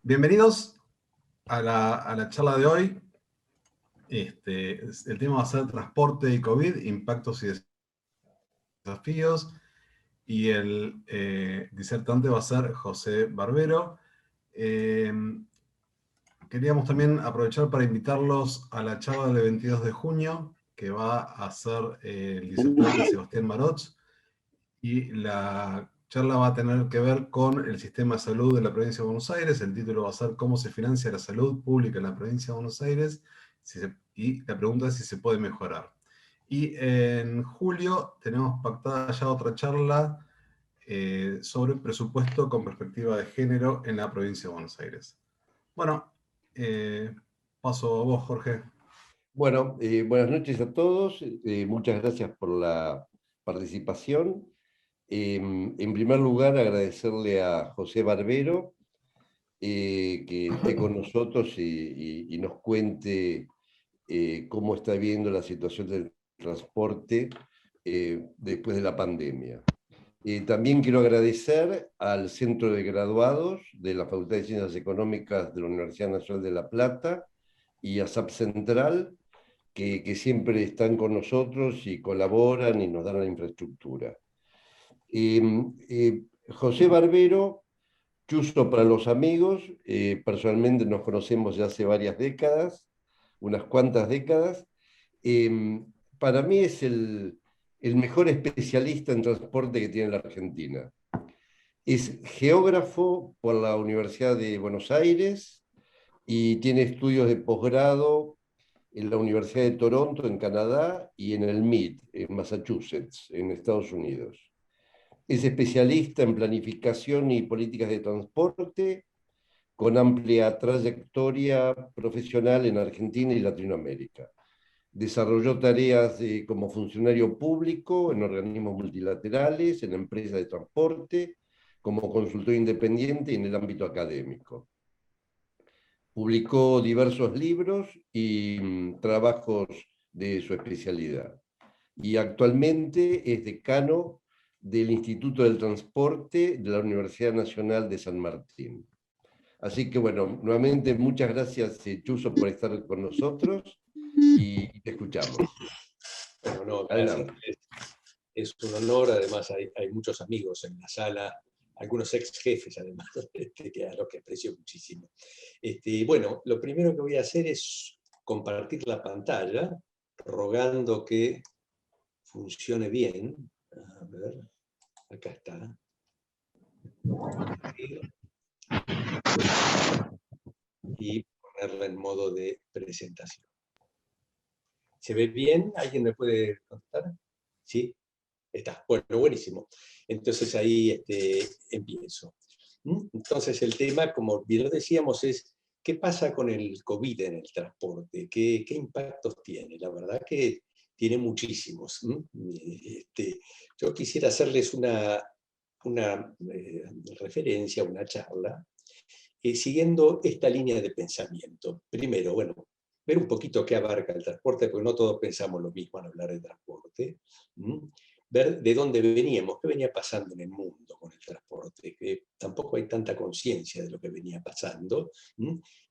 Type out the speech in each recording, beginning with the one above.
Bienvenidos a la charla de hoy. El tema va a ser transporte y COVID, impactos y desafíos. Y el disertante va a ser José Barbero. Queríamos también aprovechar para invitarlos a la charla del 22 de junio, que va a ser el disertante Sebastián Marotz. Y la charla va a tener que ver con el sistema de salud de la provincia de Buenos Aires. El título va a ser ¿Cómo se financia la salud pública en la provincia de Buenos Aires? Y la pregunta es si se puede mejorar. Y en julio tenemos pactada ya otra charla sobre presupuesto con perspectiva de género en la provincia de Buenos Aires. Bueno, paso a vos, Jorge. Bueno, buenas noches a todos. Muchas gracias por la participación. En primer lugar, agradecerle a José Barbero que esté con nosotros y nos cuente cómo está viendo la situación del transporte después de la pandemia. También quiero agradecer al Centro de Graduados de la Facultad de Ciencias Económicas de la Universidad Nacional de La Plata y a SAP Central, que siempre están con nosotros y colaboran y nos dan la infraestructura. José Barbero, Chuzo para los amigos, personalmente nos conocemos ya hace varias décadas, unas cuantas décadas. Para mí es el mejor especialista en transporte que tiene la Argentina. Es geógrafo por la Universidad de Buenos Aires y tiene estudios de posgrado en la Universidad de Toronto, en Canadá, y en el MIT, en Massachusetts, en Estados Unidos. Es especialista en planificación y políticas de transporte, con amplia trayectoria profesional en Argentina y Latinoamérica. Desarrolló tareas como funcionario público en organismos multilaterales, en empresas de transporte, como consultor independiente y en el ámbito académico. Publicó diversos libros y trabajos de su especialidad. Y actualmente es decano del Instituto del Transporte de la Universidad Nacional de San Martín. Así que bueno, nuevamente muchas gracias, Chuzo, por estar con nosotros y te escuchamos. Bueno, no, gracias. Es un honor, además hay muchos amigos en la sala, algunos ex jefes además, a los que aprecio muchísimo. Bueno, lo primero que voy a hacer es compartir la pantalla, rogando que funcione bien. A ver, acá está. Y ponerla en modo de presentación. ¿Se ve bien? ¿Alguien me puede contestar? ¿Sí? Está. Bueno, buenísimo. Entonces ahí empiezo. Entonces el tema, como bien lo decíamos, es ¿qué pasa con el COVID en el transporte? ¿Qué impactos tiene? La verdad que tiene muchísimos. Yo quisiera hacerles una referencia, una charla, siguiendo esta línea de pensamiento. Primero, bueno, ver un poquito qué abarca el transporte, porque no todos pensamos lo mismo al hablar de transporte. Ver de dónde veníamos, qué venía pasando en el mundo con el transporte, que tampoco hay tanta conciencia de lo que venía pasando,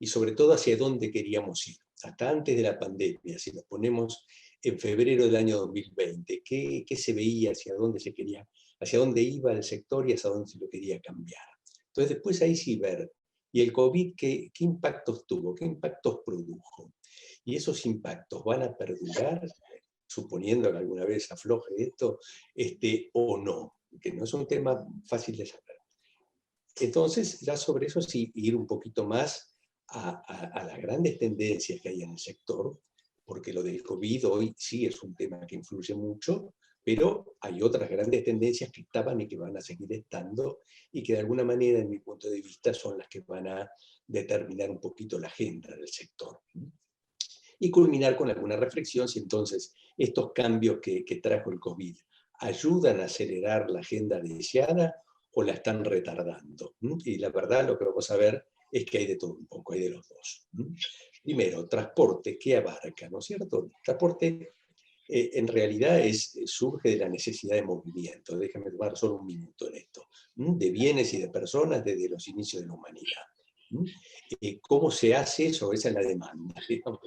y sobre todo hacia dónde queríamos ir. Hasta antes de la pandemia, si nos ponemos en febrero del año 2020, qué se veía, hacia dónde se quería, hacia dónde iba el sector y hacia dónde se lo quería cambiar. Entonces después ahí sí ver, ¿y el COVID qué impactos tuvo? ¿Qué impactos produjo? Y esos impactos van a perdurar, suponiendo que alguna vez afloje esto, o no, que no es un tema fácil de saber. Entonces, ya sobre eso sí, ir un poquito más a las grandes tendencias que hay en el sector, porque lo del COVID hoy sí es un tema que influye mucho, pero hay otras grandes tendencias que estaban y que van a seguir estando, y que de alguna manera, en mi punto de vista, son las que van a determinar un poquito la agenda del sector. Y culminar con alguna reflexión si entonces estos cambios que trajo el COVID ayudan a acelerar la agenda deseada o la están retardando. Y la verdad lo que vamos a ver es que hay de todo un poco, hay de los dos. Primero, transporte, ¿qué abarca? ¿No es cierto? El transporte en realidad surge de la necesidad de movimiento. Déjame tomar solo un minuto en esto. De bienes y de personas desde los inicios de la humanidad. ¿Cómo se hace eso? Esa es la demanda, digamos.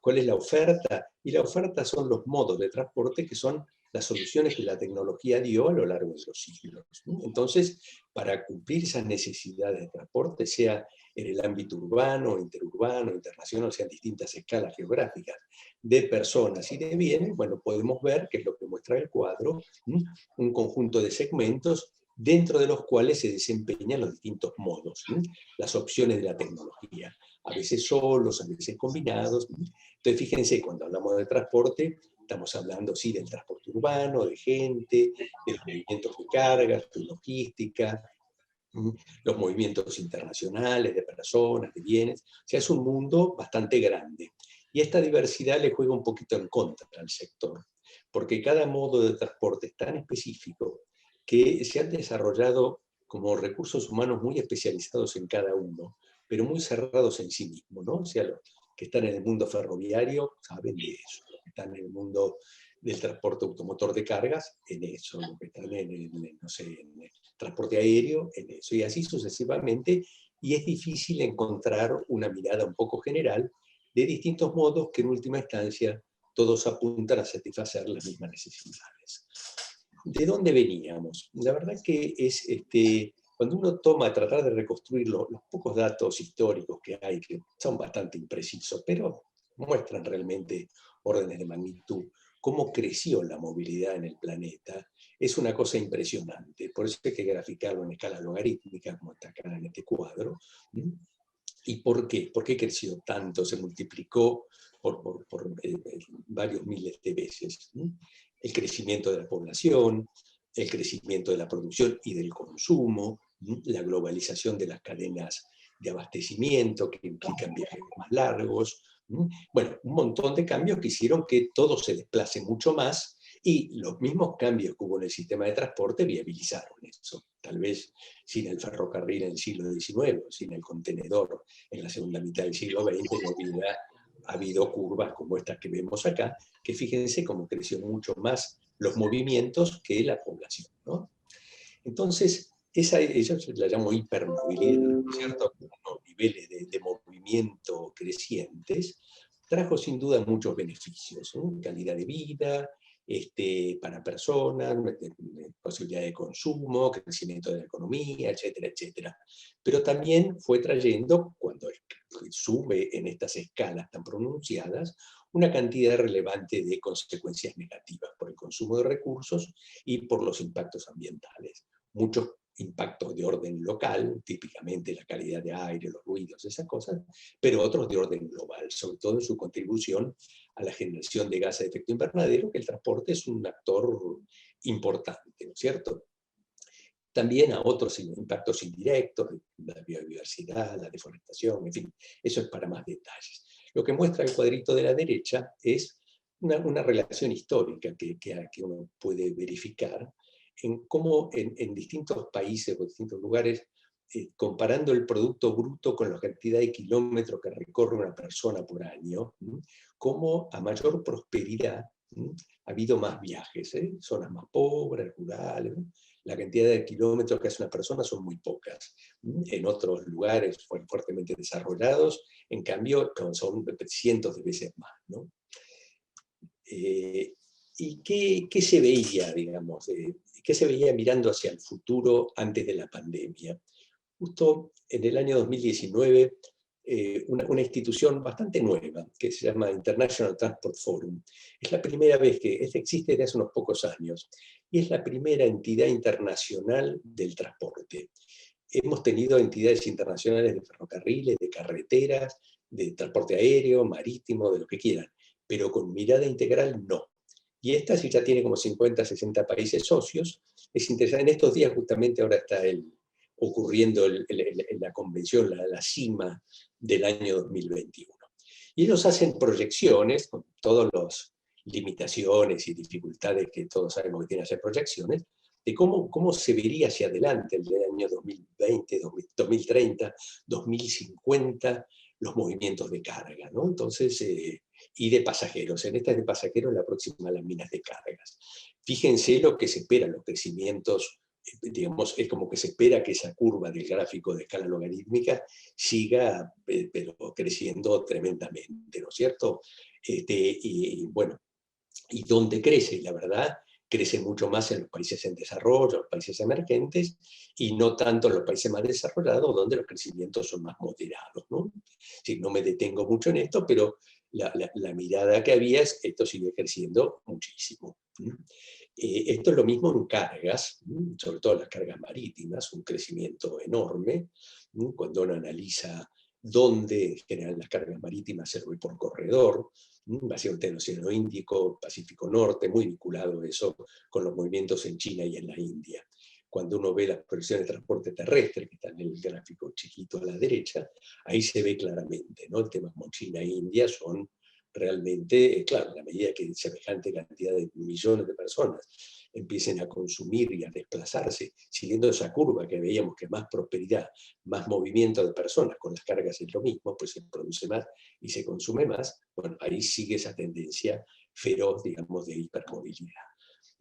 ¿Cuál es la oferta? Y la oferta son los modos de transporte, que son las soluciones que la tecnología dio a lo largo de los siglos, ¿no? Entonces, para cumplir esas necesidades de transporte, sea en el ámbito urbano, interurbano, internacional, sean distintas escalas geográficas de personas y de bienes, bueno, podemos ver, que es lo que muestra el cuadro, un conjunto de segmentos dentro de los cuales se desempeñan los distintos modos, las opciones de la tecnología, a veces solos, a veces combinados. Entonces, fíjense, cuando hablamos de transporte, estamos hablando, sí, del transporte urbano, de gente, de los movimientos de cargas, de logística, los movimientos internacionales de personas, de bienes. O sea, es un mundo bastante grande. Y esta diversidad le juega un poquito en contra al sector, porque cada modo de transporte es tan específico que se han desarrollado como recursos humanos muy especializados en cada uno, pero muy cerrados en sí mismos, ¿no? O sea, los que están en el mundo ferroviario saben de eso, los que están en el mundo del transporte automotor de cargas, en eso, los que están no sé, en el transporte aéreo, en eso, y así sucesivamente, y es difícil encontrar una mirada un poco general de distintos modos que en última instancia todos apuntan a satisfacer las mismas necesidades. ¿De dónde veníamos? La verdad que es, cuando uno toma a tratar de reconstruir los pocos datos históricos que hay, que son bastante imprecisos, pero muestran realmente órdenes de magnitud, cómo creció la movilidad en el planeta, es una cosa impresionante. Por eso hay que graficarlo en escala logarítmica, como está acá en este cuadro. ¿Y por qué? ¿Por qué creció tanto? Se multiplicó por varios miles de veces. El crecimiento de la población, el crecimiento de la producción y del consumo, la globalización de las cadenas de abastecimiento que implican viajes más largos. Bueno, un montón de cambios que hicieron que todo se desplace mucho más, y los mismos cambios que hubo en el sistema de transporte viabilizaron eso. Tal vez sin el ferrocarril en el siglo XIX, sin el contenedor en la segunda mitad del siglo XX, no hubiera habido curvas como estas que vemos acá, que fíjense cómo creció mucho más los movimientos que la población, ¿no? Entonces, esa la llamo hipermovilidad, ¿cierto? Unos niveles de movimiento crecientes, trajo sin duda muchos beneficios, ¿no? Calidad de vida, para personas, posibilidad de consumo, crecimiento de la economía, etcétera, etcétera. Pero también fue trayendo, cuando sube en estas escalas tan pronunciadas, una cantidad relevante de consecuencias negativas por el consumo de recursos y por los impactos ambientales. Muchos impactos de orden local, típicamente la calidad de aire, los ruidos, esas cosas, pero otros de orden global, sobre todo en su contribución a la generación de gases de efecto invernadero, que el transporte es un actor importante, ¿no es cierto? También a otros impactos indirectos, la biodiversidad, la deforestación, en fin, eso es para más detalles. Lo que muestra el cuadrito de la derecha es una relación histórica que uno puede verificar en cómo en distintos países o distintos lugares, comparando el Producto Bruto con la cantidad de kilómetros que recorre una persona por año, cómo a mayor prosperidad ha habido más viajes, zonas más pobres, rurales, la cantidad de kilómetros que hace una persona son muy pocas. En otros lugares fuertemente desarrollados, en cambio, son cientos de veces más, ¿no? ¿Y qué se veía, digamos, qué se veía mirando hacia el futuro antes de la pandemia? Justo en el año 2019, una institución bastante nueva, que se llama International Transport Forum. Es la primera vez que existe desde hace unos pocos años, y es la primera entidad internacional del transporte. Hemos tenido entidades internacionales de ferrocarriles, de carreteras, de transporte aéreo, marítimo, de lo que quieran, pero con mirada integral no. Y esta sí ya tiene como 50, 60 países socios. Es interesante, en estos días justamente ahora está ocurriendo la convención, la cima del año 2021. Y ellos hacen proyecciones, con todas las limitaciones y dificultades que todos sabemos que tienen hacer proyecciones, de cómo se vería hacia adelante el año 2020, 2030, 2050, los movimientos de carga, ¿no? Entonces, y de pasajeros. En estas de pasajeros, la próxima las minas de cargas. Fíjense lo que se esperan, los crecimientos digamos, es como que se espera que esa curva del gráfico de escala logarítmica siga, pero creciendo tremendamente, ¿no es cierto? Y bueno, y donde crece, la verdad, crece mucho más en los países en desarrollo, los países emergentes, y no tanto en los países más desarrollados, donde los crecimientos son más moderados, ¿no? Sí, no me detengo mucho en esto, pero la mirada que había es que esto sigue creciendo muchísimo. Esto es lo mismo en cargas, sobre todo las cargas marítimas, un crecimiento enorme. Cuando uno analiza dónde generan las cargas marítimas, se ve por corredor, básicamente en el Océano Índico, Pacífico Norte, muy vinculado eso con los movimientos en China y en la India. Cuando uno ve las proyecciones de transporte terrestre, que está en el gráfico chiquito a la derecha, ahí se ve claramente, ¿no? El tema como China e India son realmente, claro, a medida que semejante cantidad de millones de personas empiecen a consumir y a desplazarse, siguiendo esa curva que veíamos que más prosperidad, más movimiento de personas con las cargas es lo mismo, pues se produce más y se consume más, bueno, ahí sigue esa tendencia feroz, digamos, de hipermovilidad.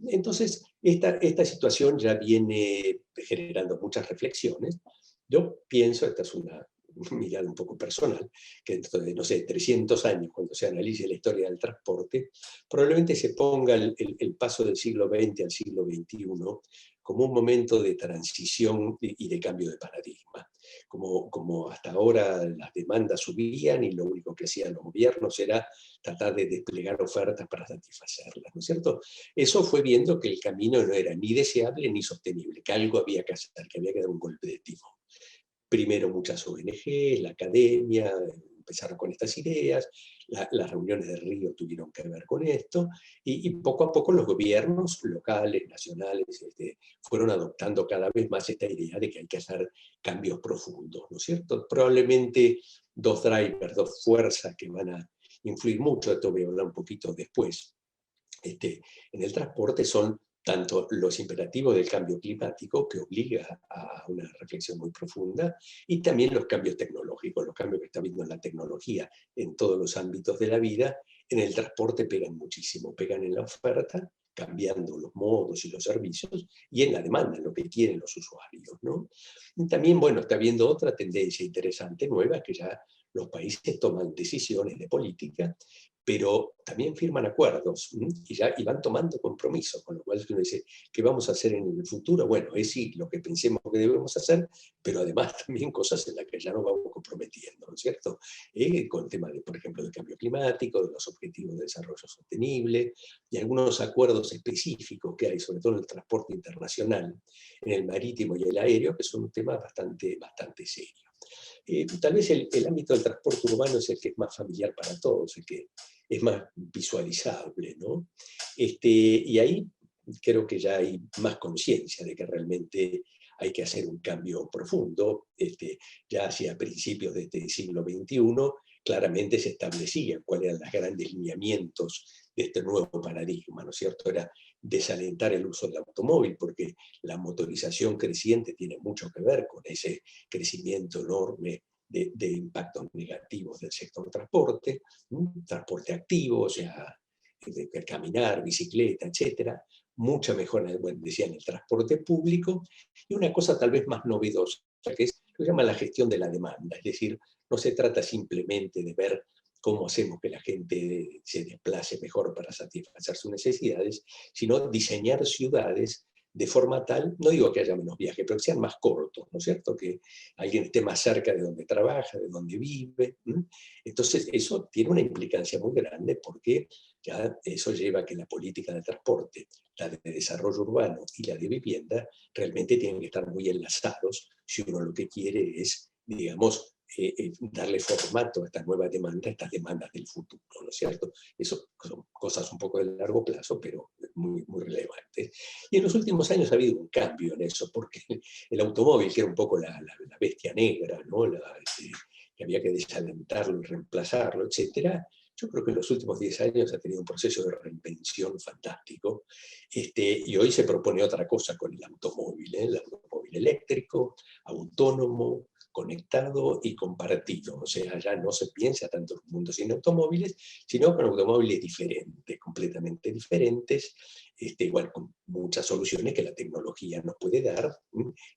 Entonces, esta situación ya viene generando muchas reflexiones. Yo pienso, esta es una mirada un poco personal, que dentro de, no sé, 300 años, cuando se analice la historia del transporte, probablemente se ponga el paso del siglo XX al siglo XXI como un momento de transición y de cambio de paradigma. Como hasta ahora las demandas subían y lo único que hacían los gobiernos era tratar de desplegar ofertas para satisfacerlas, ¿no es cierto? Eso fue viendo que el camino no era ni deseable ni sostenible, que algo había que hacer, que había que dar un golpe de timón. Primero muchas ONG, la academia, empezaron con estas ideas, las reuniones de Río tuvieron que ver con esto, y poco a poco los gobiernos locales, nacionales, fueron adoptando cada vez más esta idea de que hay que hacer cambios profundos, ¿no es cierto? Probablemente dos drivers, dos fuerzas que van a influir mucho, esto voy a hablar un poquito después, en el transporte son tanto los imperativos del cambio climático, que obliga a una reflexión muy profunda, y también los cambios tecnológicos, los cambios que está habiendo en la tecnología en todos los ámbitos de la vida. En el transporte pegan muchísimo, pegan en la oferta, cambiando los modos y los servicios, y en la demanda, en lo que quieren los usuarios, ¿no? Y también, bueno, está habiendo otra tendencia interesante, nueva, que ya los países toman decisiones de política, pero también firman acuerdos y van tomando compromisos, con lo cual uno dice, ¿qué vamos a hacer en el futuro? Bueno, es sí lo que pensemos que debemos hacer, pero además también cosas en las que ya nos vamos comprometiendo, ¿no es cierto? Con el tema, por ejemplo, del cambio climático, de los objetivos de desarrollo sostenible, y algunos acuerdos específicos que hay, sobre todo en el transporte internacional, en el marítimo y el aéreo, que son un tema bastante serio. Tal vez el ámbito del transporte urbano es el que es más familiar para todos, el que es más visualizable, ¿no? Y ahí creo que ya hay más conciencia de que realmente hay que hacer un cambio profundo. Ya hacia principios de este siglo XXI, claramente se establecían cuáles eran los grandes lineamientos de este nuevo paradigma, ¿no es cierto? Era desalentar el uso del automóvil, porque la motorización creciente tiene mucho que ver con ese crecimiento enorme de impactos negativos del sector transporte, transporte activo, o sea, caminar, bicicleta, etcétera, mucha mejora, bueno, decía, en el transporte público, y una cosa tal vez más novedosa, que es lo que se llama la gestión de la demanda, es decir, no se trata simplemente de ver cómo hacemos que la gente se desplace mejor para satisfacer sus necesidades, sino diseñar ciudades de forma tal, no digo que haya menos viajes, pero que sean más cortos, ¿no es cierto? Que alguien esté más cerca de donde trabaja, de donde vive. Entonces, eso tiene una implicancia muy grande, porque ya eso lleva a que la política de transporte, la de desarrollo urbano y la de vivienda, realmente tienen que estar muy enlazados si uno lo que quiere es, digamos, darle formato a esta nueva demanda, a estas demandas del futuro, ¿no es cierto? Eso son cosas un poco de largo plazo, pero muy relevantes. Y en los últimos años ha habido un cambio en eso, porque el automóvil, que era un poco la bestia negra, ¿no? Que había que desalentarlo y reemplazarlo, etcétera, yo creo que en los últimos 10 años ha tenido un proceso de reinvención fantástico, y hoy se propone otra cosa con el automóvil eléctrico, autónomo, conectado y compartido. O sea, ya no se piensa tanto en un mundo sin automóviles, sino con automóviles diferentes, completamente diferentes, igual con muchas soluciones que la tecnología nos puede dar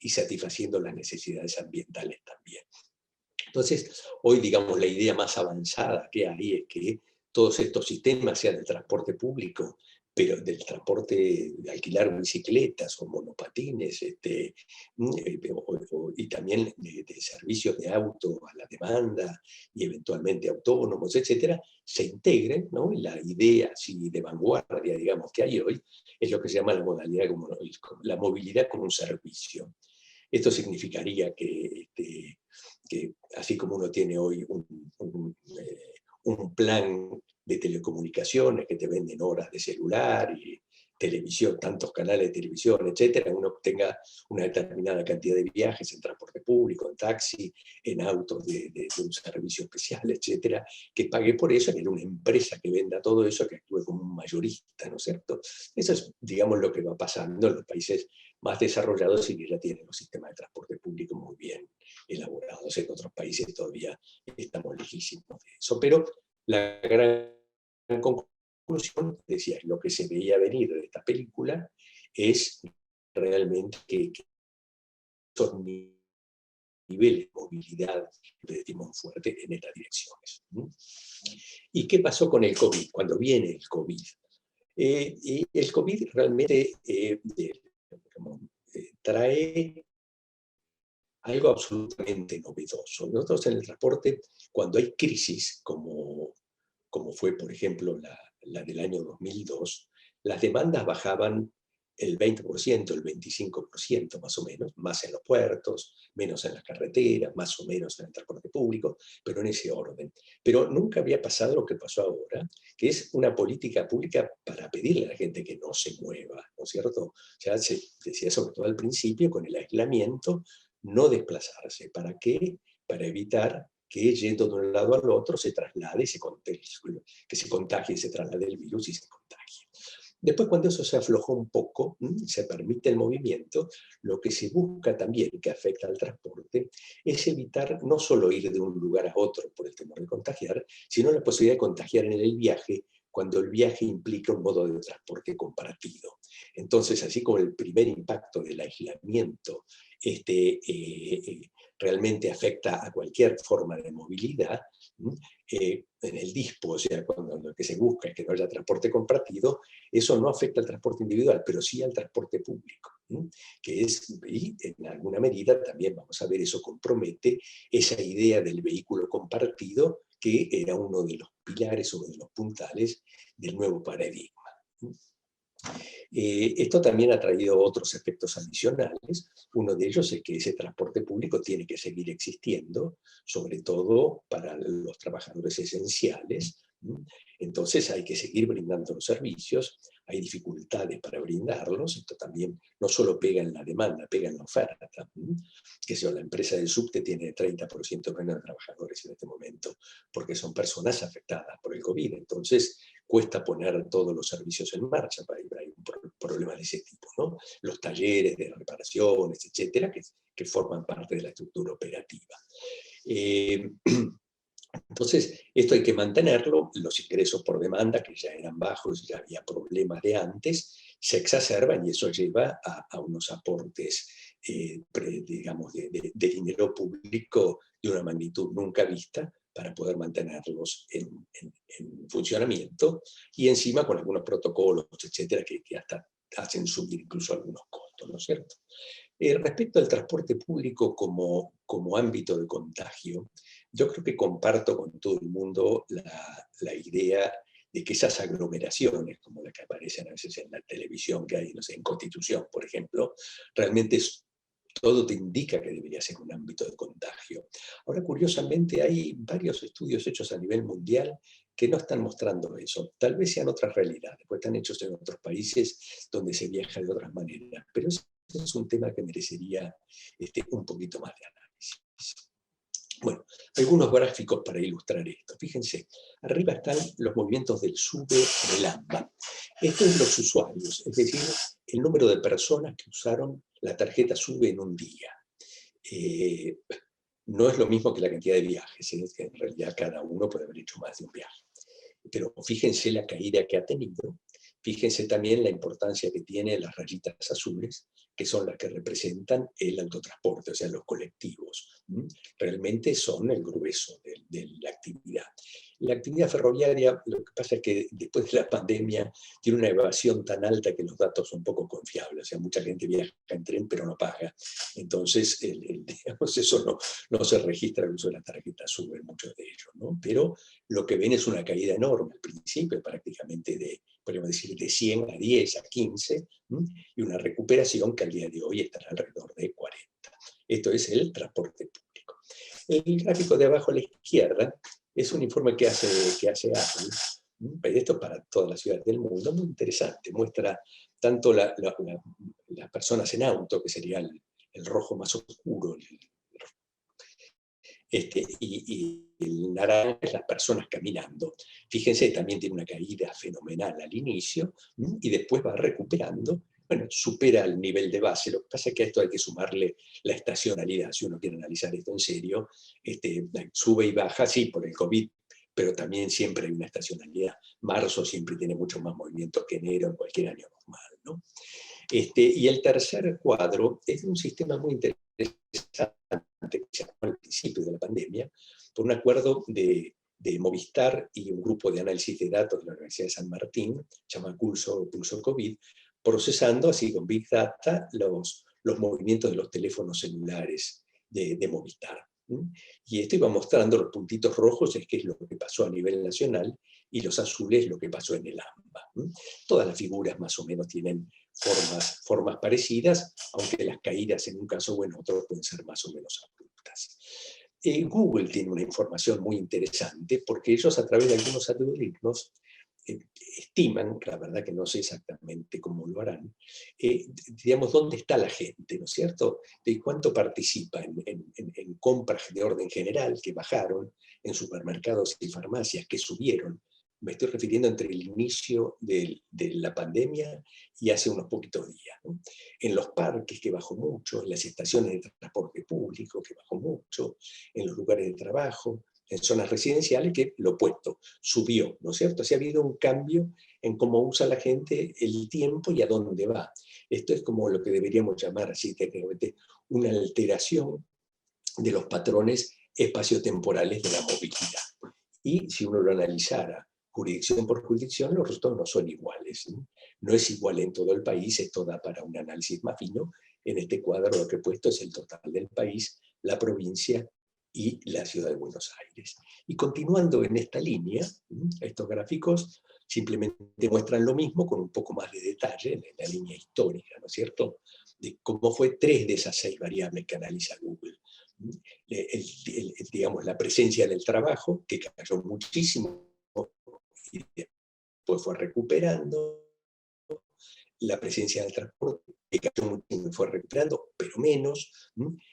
y satisfaciendo las necesidades ambientales también. Entonces, hoy, digamos, la idea más avanzada que hay es que todos estos sistemas, sea del transporte público, pero del transporte de alquilar bicicletas o monopatines, y también de servicios de auto a la demanda y eventualmente autónomos, etcétera, se integren, ¿no? La idea así de vanguardia, digamos, que hay hoy, es lo que se llama la modalidad como la movilidad como un servicio. Esto significaría que así como uno tiene hoy un plan de telecomunicaciones que te venden horas de celular y televisión, tantos canales de televisión, etcétera, uno tenga una determinada cantidad de viajes en transporte público, en taxi, en autos de un servicio especial, etcétera, que pague por eso, que haya una empresa que venda todo eso, que actúe como un mayorista, ¿no es cierto? Eso es, digamos, lo que va pasando en los países más desarrollados y que ya tienen los sistemas de transporte público muy bien elaborados. En otros países todavía estamos lejísimos de eso, pero la gran conclusión, decía, lo que se veía venir de esta película es realmente que estos niveles de movilidad de timón fuerte en estas direcciones. ¿Y qué pasó con el COVID? Cuando viene el COVID. Y el COVID realmente trae algo absolutamente novedoso. Nosotros en el transporte, cuando hay crisis, como fue, por ejemplo, la del año 2002, las demandas bajaban el 20%, el 25% más o menos, más en los puertos, menos en las carreteras, más o menos en el transporte público, pero en ese orden. Pero nunca había pasado lo que pasó ahora, que es una política pública para pedirle a la gente que no se mueva, ¿no es cierto? Ya se decía sobre todo al principio, con el aislamiento, no desplazarse. ¿Para qué? Para evitar que yendo de un lado al otro se traslade, que se contagie, se traslade el virus y se contagie. Después, cuando eso se aflojó un poco, se permite el movimiento, lo que se busca también, que afecta al transporte, es evitar no solo ir de un lugar a otro por el temor de contagiar, sino la posibilidad de contagiar en el viaje, cuando el viaje implica un modo de transporte compartido. Entonces, así como el primer impacto del aislamiento realmente afecta a cualquier forma de movilidad, en el DISPO, o sea, cuando lo que se busca es que no haya transporte compartido, eso no afecta al transporte individual, pero sí al transporte público, que es, y en alguna medida también, vamos a ver, eso compromete esa idea del vehículo compartido, que era uno de los pilares o de los puntales del nuevo paradigma. Esto también ha traído otros efectos adicionales. Uno de ellos es que ese transporte público tiene que seguir existiendo, sobre todo para los trabajadores esenciales. Entonces hay que seguir brindando los servicios, hay dificultades para brindarlos, esto también no solo pega en la demanda, pega en la oferta. Que sea, la empresa del subte tiene 30% menos de trabajadores en este momento, porque son personas afectadas por el COVID, entonces cuesta poner todos los servicios en marcha, hay un problema de ese tipo, ¿no? Los talleres de reparaciones, etcétera, que forman parte de la estructura operativa. Entonces, esto hay que mantenerlo, los ingresos por demanda, que ya eran bajos, ya había problemas de antes, se exacerban y eso lleva a unos aportes, digamos, de dinero público de una magnitud nunca vista para poder mantenerlos en funcionamiento y encima con algunos protocolos, etcétera, que hasta hacen subir incluso algunos costos, ¿no es cierto? Respecto al transporte público como ámbito de contagio, yo creo que comparto con todo el mundo la idea de que esas aglomeraciones, como las que aparecen a veces en la televisión que hay, no sé, en Constitución, por ejemplo, realmente todo te indica que debería ser un ámbito de contagio. Ahora, curiosamente, hay varios estudios hechos a nivel mundial que no están mostrando eso. Tal vez sean otras realidades, pues están hechos en otros países donde se viaja de otras maneras, pero es un tema que merecería un poquito más de análisis. Bueno, algunos gráficos para ilustrar esto. Fíjense, arriba están los movimientos del SUBE del AMBA. Esto es los usuarios, es decir, el número de personas que usaron la tarjeta SUBE en un día. no es lo mismo que la cantidad de viajes, ¿eh? Que en realidad cada uno puede haber hecho más de un viaje. Pero fíjense la caída que ha tenido, fíjense también la importancia que tiene las rayitas azules, que son las que representan el autotransporte, o sea, los colectivos. Realmente son el grueso de la actividad. La actividad ferroviaria, lo que pasa es que después de la pandemia tiene una evasión tan alta que los datos son poco confiables. O sea, mucha gente viaja en tren pero no paga. Entonces, digamos, eso no se registra el uso de la tarjeta azul en muchos de ellos, ¿no? Pero lo que ven es una caída enorme al principio, prácticamente podríamos decir, de 100 a 10, a 15, y una recuperación que al día de hoy estará alrededor de 40. Esto es el transporte público. El gráfico de abajo a la izquierda es un informe que hace Apple, esto para todas las ciudades del mundo, muy interesante. Muestra tanto las personas en auto, que sería el rojo más oscuro, y el naranja es las personas caminando. Fíjense, también tiene una caída fenomenal al inicio y después va recuperando. Bueno, supera el nivel de base. Lo que pasa es que a esto hay que sumarle la estacionalidad. Si uno quiere analizar esto en serio, sube y baja, sí, por el COVID, pero también siempre hay una estacionalidad. Marzo siempre tiene mucho más movimiento que enero en cualquier año normal, ¿no? Y el tercer cuadro es un sistema muy interesante que se llamó al principio de la pandemia, por un acuerdo de Movistar y un grupo de análisis de datos de la Universidad de San Martín, se llama Pulso COVID, procesando así con Big Data los movimientos de los teléfonos celulares de Movistar. Y esto iba mostrando los puntitos rojos, es que es lo que pasó a nivel nacional, y los azules lo que pasó en el AMBA. Todas las figuras más o menos tienen formas parecidas, aunque las caídas en un caso o en otro pueden ser más o menos abruptas. Google tiene una información muy interesante porque ellos a través de algunos algoritmos estiman, la verdad que no sé exactamente cómo lo harán, digamos, dónde está la gente, ¿no es cierto? De cuánto participa en compras de orden general que bajaron, en supermercados y farmacias que subieron. Me estoy refiriendo entre el inicio de la pandemia y hace unos poquitos días, ¿no? En los parques, que bajó mucho, en las estaciones de transporte público, que bajó mucho, en los lugares de trabajo, en zonas residenciales, que lo opuesto, subió, ¿no es cierto? Así ha habido un cambio en cómo usa la gente el tiempo y a dónde va. Esto es como lo que deberíamos llamar así técnicamente una alteración de los patrones espaciotemporales de la movilidad. Y si uno lo analizara jurisdicción por jurisdicción, los resultados no son iguales. No es igual en todo el país, esto da para un análisis más fino. En este cuadro lo que he puesto es el total del país, la provincia y la ciudad de Buenos Aires. Y continuando en esta línea, estos gráficos simplemente muestran lo mismo con un poco más de detalle en la línea histórica, ¿no es cierto? De cómo fue 3 de esas 6 variables que analiza Google. Digamos, la presencia del trabajo, que cayó muchísimo y después fue recuperando, la presencia del transporte, que cayó muchísimo y fue recuperando, pero menos,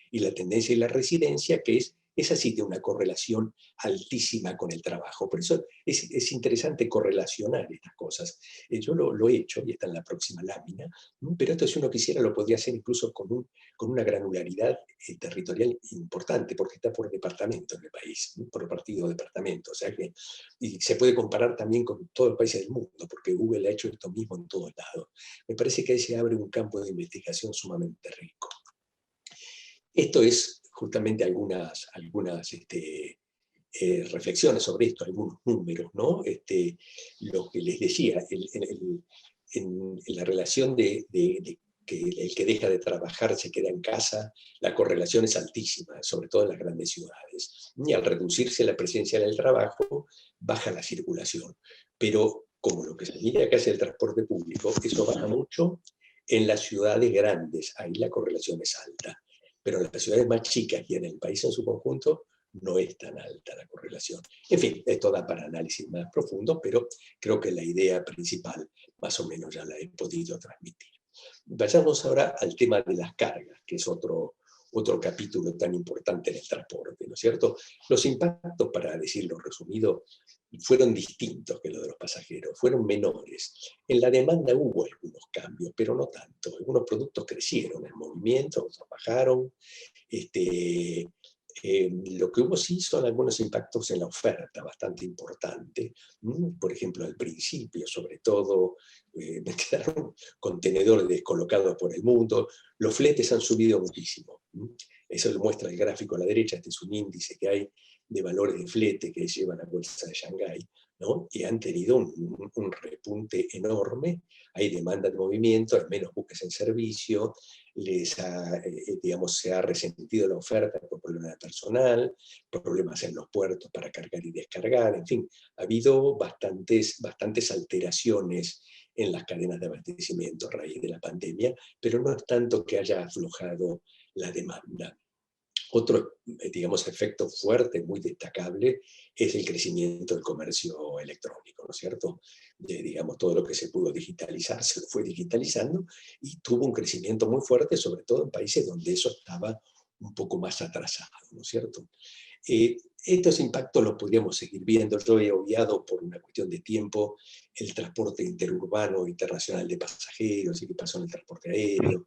y la tendencia y la residencia, que es así de una correlación altísima con el trabajo. Por eso es interesante correlacionar estas cosas. Yo lo he hecho y está en la próxima lámina, pero esto si uno quisiera lo podría hacer incluso con una granularidad territorial importante, porque está por departamento en el país, por partido de departamento. O sea que y se puede comparar también con todos los países del mundo, porque Google ha hecho esto mismo en todos lados. Me parece que ahí se abre un campo de investigación sumamente rico. Esto es justamente algunas reflexiones sobre esto, algunos números, ¿no? Lo que les decía, en la relación de que el que deja de trabajar se queda en casa, la correlación es altísima, sobre todo en las grandes ciudades. Y al reducirse la presencia del trabajo, baja la circulación. Pero como lo que se mira acá es el transporte público, eso baja mucho en las ciudades grandes, ahí la correlación es alta. Pero en las ciudades más chicas y en el país en su conjunto, no es tan alta la correlación. En fin, esto da para análisis más profundo, pero creo que la idea principal más o menos ya la he podido transmitir. Vayamos ahora al tema de las cargas, que es otro capítulo tan importante en el transporte, ¿no es cierto? Los impactos, para decirlo resumido, fueron distintos que los de los pasajeros, fueron menores. En la demanda hubo algunos cambios, pero no tanto. Algunos productos crecieron en movimiento, otros bajaron. Lo que hubo sí son algunos impactos en la oferta bastante importante. Por ejemplo, al principio, sobre todo, me quedaron contenedores descolocados por el mundo. Los fletes han subido muchísimo. Eso lo muestra el gráfico a la derecha. Este es un índice que hay de valores de flete que lleva la bolsa de Shanghái, ¿no? Y han tenido un repunte enorme. Hay demanda de movimiento, hay menos buques en servicio, digamos, se ha resentido la oferta por problemas de personal, problemas en los puertos para cargar y descargar, en fin, ha habido bastantes alteraciones en las cadenas de abastecimiento a raíz de la pandemia, pero no es tanto que haya aflojado la demanda. Otro, digamos, efecto fuerte, muy destacable, es el crecimiento del comercio electrónico, ¿no es cierto? Digamos, todo lo que se pudo digitalizar se fue digitalizando y tuvo un crecimiento muy fuerte, sobre todo en países donde eso estaba un poco más atrasado, ¿no es cierto? Estos impactos los podríamos seguir viendo. Yo he obviado por una cuestión de tiempo el transporte interurbano internacional de pasajeros y qué pasó en el transporte aéreo,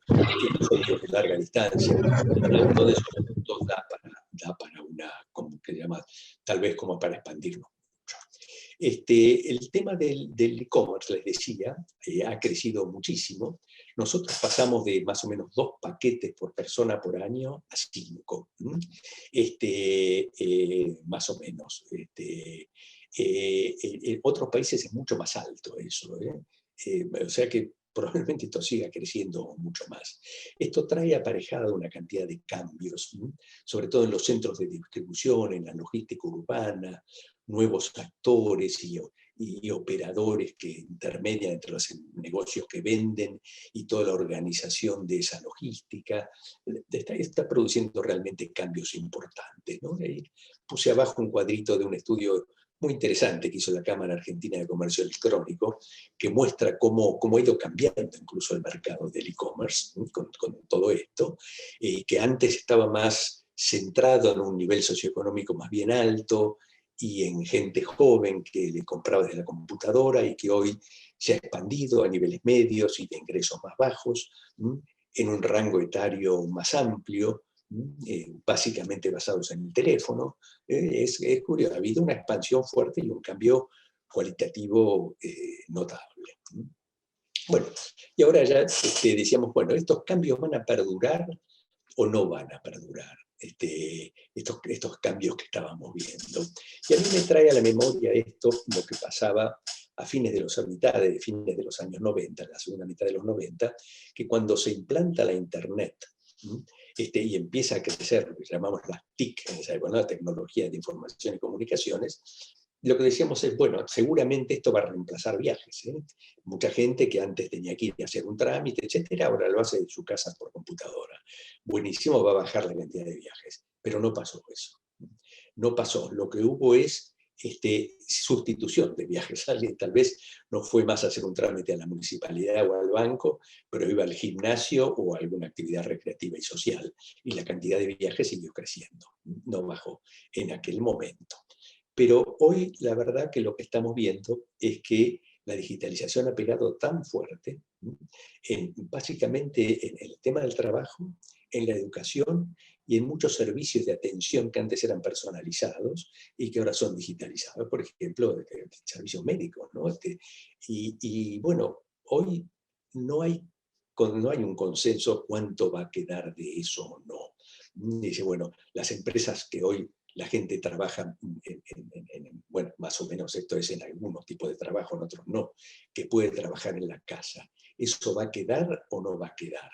episodios de larga distancia. Alguno de esos puntos da para una, como que llama, tal vez como para expandirnos. El tema del e-commerce, les decía, ha crecido muchísimo. Nosotros pasamos de más o menos 2 paquetes por persona por año a 5, más o menos. En otros países es mucho más alto eso. O sea que probablemente esto siga creciendo mucho más. Esto trae aparejada una cantidad de cambios, sobre todo en los centros de distribución, en la logística urbana, nuevos actores y operadores que intermedian entre los negocios que venden y toda la organización de esa logística. Está produciendo realmente cambios importantes, ¿no? Puse abajo un cuadrito de un estudio muy interesante que hizo la Cámara Argentina de Comercio Electrónico, que muestra cómo ha ido cambiando incluso el mercado del e-commerce con todo esto, que antes estaba más centrado en un nivel socioeconómico más bien alto, y en gente joven que le compraba desde la computadora y que hoy se ha expandido a niveles medios y de ingresos más bajos, en un rango etario más amplio, básicamente basados en el teléfono. Es curioso, ha habido una expansión fuerte y un cambio cualitativo notable. Bueno, y ahora ya decíamos, bueno, ¿estos cambios van a perdurar o no van a perdurar? Estos cambios que estábamos viendo. Y a mí me trae a la memoria esto, lo que pasaba a fines de los años 90, en la segunda mitad de los 90, que cuando se implanta la Internet y empieza a crecer lo que llamamos las TIC, en esa época, la tecnología de información y comunicaciones, lo que decíamos es, bueno, seguramente esto va a reemplazar viajes. Mucha gente que antes tenía que ir a hacer un trámite, etcétera, ahora lo hace en su casa por computadora. Buenísimo, va a bajar la cantidad de viajes. Pero no pasó eso. No pasó. Lo que hubo es sustitución de viajes. Alguien tal vez no fue más a hacer un trámite a la municipalidad o al banco, pero iba al gimnasio o a alguna actividad recreativa y social. Y la cantidad de viajes siguió creciendo. No bajó en aquel momento. Pero hoy la verdad que lo que estamos viendo es que la digitalización ha pegado tan fuerte, básicamente en el tema del trabajo, en la educación y en muchos servicios de atención que antes eran personalizados y que ahora son digitalizados, por ejemplo, servicios médicos, ¿no? Y bueno, hoy no hay un consenso cuánto va a quedar de eso o no. Dice, bueno, las empresas que hoy la gente trabaja, bueno, más o menos esto es en algunos tipos de trabajo, en otros no, que puede trabajar en la casa. ¿Eso va a quedar o no va a quedar?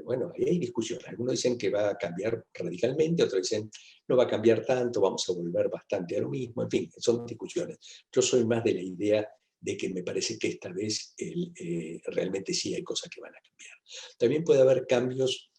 Bueno, ahí hay discusiones. Algunos dicen que va a cambiar radicalmente, otros dicen no va a cambiar tanto, vamos a volver bastante a lo mismo. En fin, son discusiones. Yo soy más de la idea de que me parece que esta vez realmente sí hay cosas que van a cambiar. También puede haber cambios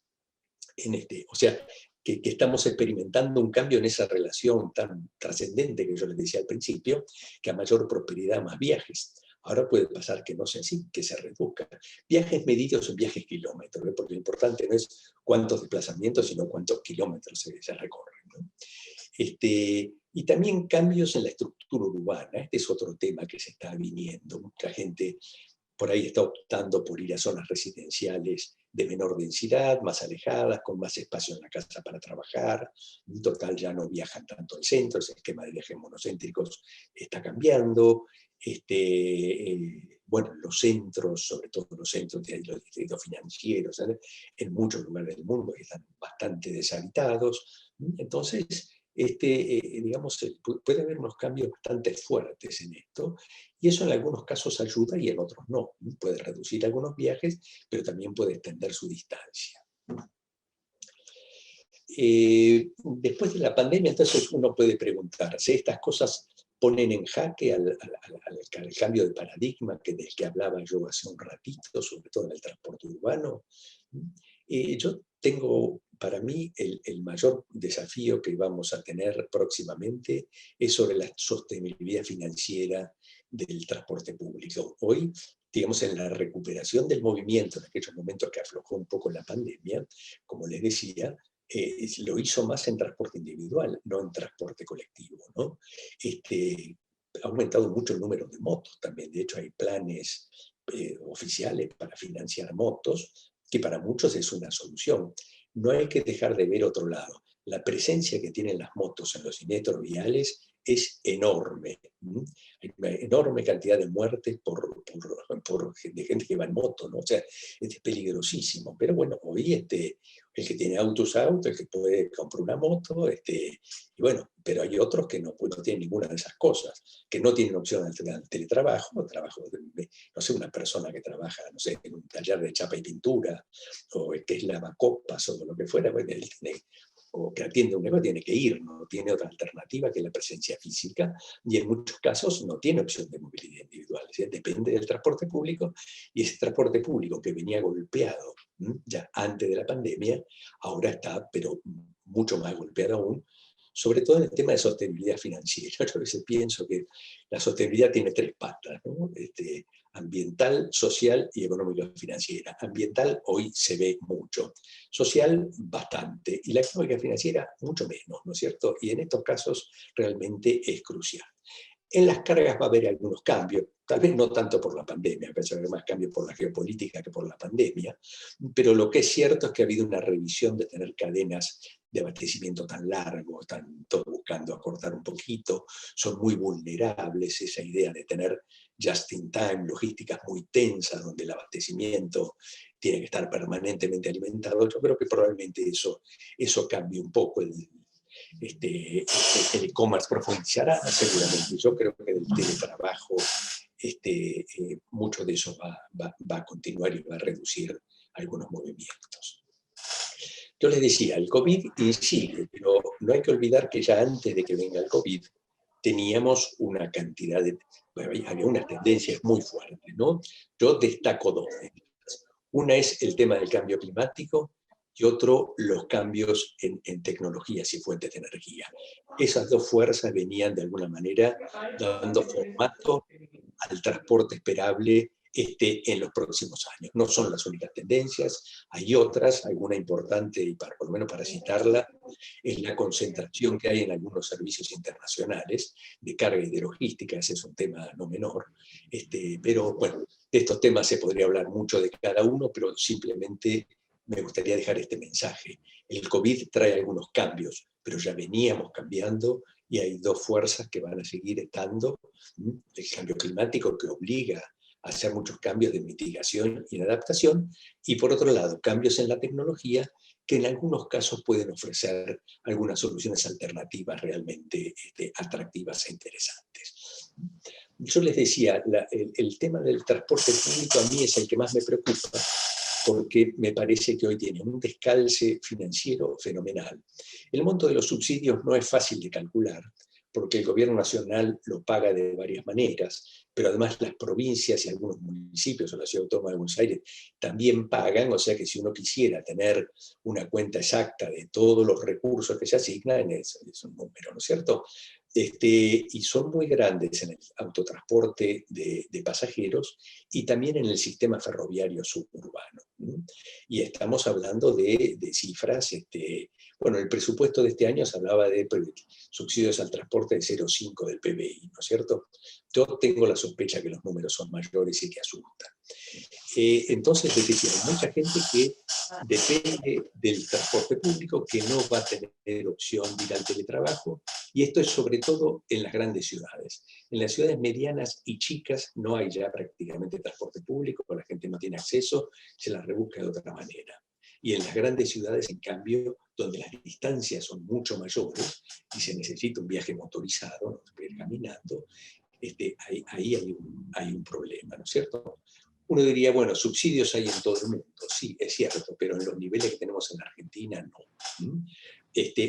o sea, que estamos experimentando un cambio en esa relación tan trascendente que yo les decía al principio, que a mayor prosperidad más viajes. Ahora puede pasar que no sea así, que se reduzca. Viajes medidos en viajes kilómetros, porque lo importante no es cuántos desplazamientos, sino cuántos kilómetros se recorren, ¿no? Y también cambios en la estructura urbana. Este es otro tema que se está viniendo. Mucha gente por ahí está optando por ir a zonas residenciales de menor densidad, más alejadas, con más espacio en la casa para trabajar. En total ya no viajan tanto al centro, ese esquema de viajes monocéntricos está cambiando. Bueno, los centros, sobre todo los centros de los distritos financieros, en muchos lugares del mundo están bastante deshabitados. Entonces, digamos, puede haber unos cambios bastante fuertes en esto, y eso en algunos casos ayuda y en otros no. Puede reducir algunos viajes, pero también puede extender su distancia. Después de la pandemia, entonces uno puede preguntarse, ¿estas cosas ponen en jaque al cambio de paradigma del que hablaba yo hace un ratito, sobre todo en el transporte urbano? Yo tengo, para mí, el mayor desafío que vamos a tener próximamente es sobre la sostenibilidad financiera del transporte público. Hoy, digamos, en la recuperación del movimiento, en aquellos momentos que aflojó un poco la pandemia, como les decía, lo hizo más en transporte individual, no en transporte colectivo, ¿no? Ha aumentado mucho el número de motos también. De hecho, hay planes oficiales para financiar motos, que para muchos es una solución. No hay que dejar de ver otro lado. La presencia que tienen las motos en los siniestros viales es enorme. Hay una enorme cantidad de muertes de gente que va en moto, ¿no? O sea, es peligrosísimo. Pero bueno, hoy el que tiene autos, el que puede comprar una moto, y bueno, pero hay otros que no tienen ninguna de esas cosas, que no tienen opción al teletrabajo, no sé, una persona que trabaja, no sé, en un taller de chapa y pintura, o que es lavacopas o lo que fuera, bueno, o que atiende un negocio, tiene que ir, no tiene otra alternativa que la presencia física, y en muchos casos no tiene opción de movilidad individual, ¿sí? Depende del transporte público, y ese transporte público que venía golpeado ya antes de la pandemia, ahora está, pero mucho más golpeado aún, sobre todo en el tema de sostenibilidad financiera. Yo a veces pienso que la sostenibilidad tiene tres patas, ¿no? Ambiental, social y económico-financiera. Ambiental hoy se ve mucho, social bastante, y la económica financiera mucho menos, ¿no es cierto? Y en estos casos realmente es crucial. En las cargas va a haber algunos cambios, tal vez no tanto por la pandemia, a pesar de más cambios por la geopolítica que por la pandemia, pero lo que es cierto es que ha habido una revisión de tener cadenas de abastecimiento tan largo, están todos buscando acortar un poquito, son muy vulnerables, esa idea de tener just in time, logísticas muy tensas, donde el abastecimiento tiene que estar permanentemente alimentado. Yo creo que probablemente eso cambie un poco. El e-commerce profundizará seguramente. Yo creo que del teletrabajo mucho de eso va a continuar y va a reducir algunos movimientos. Yo les decía, el COVID incide, pero no hay que olvidar que ya antes de que venga el COVID teníamos una cantidad había unas tendencias muy fuertes, ¿no? Yo destaco dos. Una es el tema del cambio climático y otro los cambios en tecnologías y fuentes de energía. Esas dos fuerzas venían de alguna manera dando formato al transporte esperable en los próximos años. No son las únicas tendencias, hay otras, alguna importante, y por lo menos para citarla, es la concentración que hay en algunos servicios internacionales de carga y de logística. Ese es un tema no menor, pero bueno, de estos temas se podría hablar mucho de cada uno, pero simplemente me gustaría dejar este mensaje. El COVID trae algunos cambios, pero ya veníamos cambiando y hay dos fuerzas que van a seguir estando. El cambio climático, que obliga a hacer muchos cambios de mitigación y de adaptación, y por otro lado, cambios en la tecnología que en algunos casos pueden ofrecer algunas soluciones alternativas realmente atractivas e interesantes. Yo les decía, el tema del transporte público a mí es el que más me preocupa, porque me parece que hoy tiene un descalce financiero fenomenal. El monto de los subsidios no es fácil de calcular, porque el gobierno nacional lo paga de varias maneras, pero además las provincias y algunos municipios o la Ciudad Autónoma de Buenos Aires también pagan, o sea que si uno quisiera tener una cuenta exacta de todos los recursos que se asignan, es un número, ¿no es cierto? Y son muy grandes en el autotransporte de pasajeros y también en el sistema ferroviario suburbano. Y estamos hablando de cifras, Bueno, el presupuesto de este año se hablaba de subsidios al transporte de 0,5 del PBI, ¿no es cierto? Yo tengo la sospecha que los números son mayores y que asustan. Entonces, es decir, hay mucha gente que depende del transporte público, que no va a tener opción de ir al teletrabajo, y esto es sobre todo en las grandes ciudades. En las ciudades medianas y chicas no hay ya prácticamente transporte público, la gente no tiene acceso, se las rebusca de otra manera. Y en las grandes ciudades, en cambio, donde las distancias son mucho mayores y se necesita un viaje motorizado, no se puede ir caminando, ahí hay un problema, ¿no es cierto? Uno diría, bueno, subsidios hay en todo el mundo, sí, es cierto, pero en los niveles que tenemos en la Argentina, no.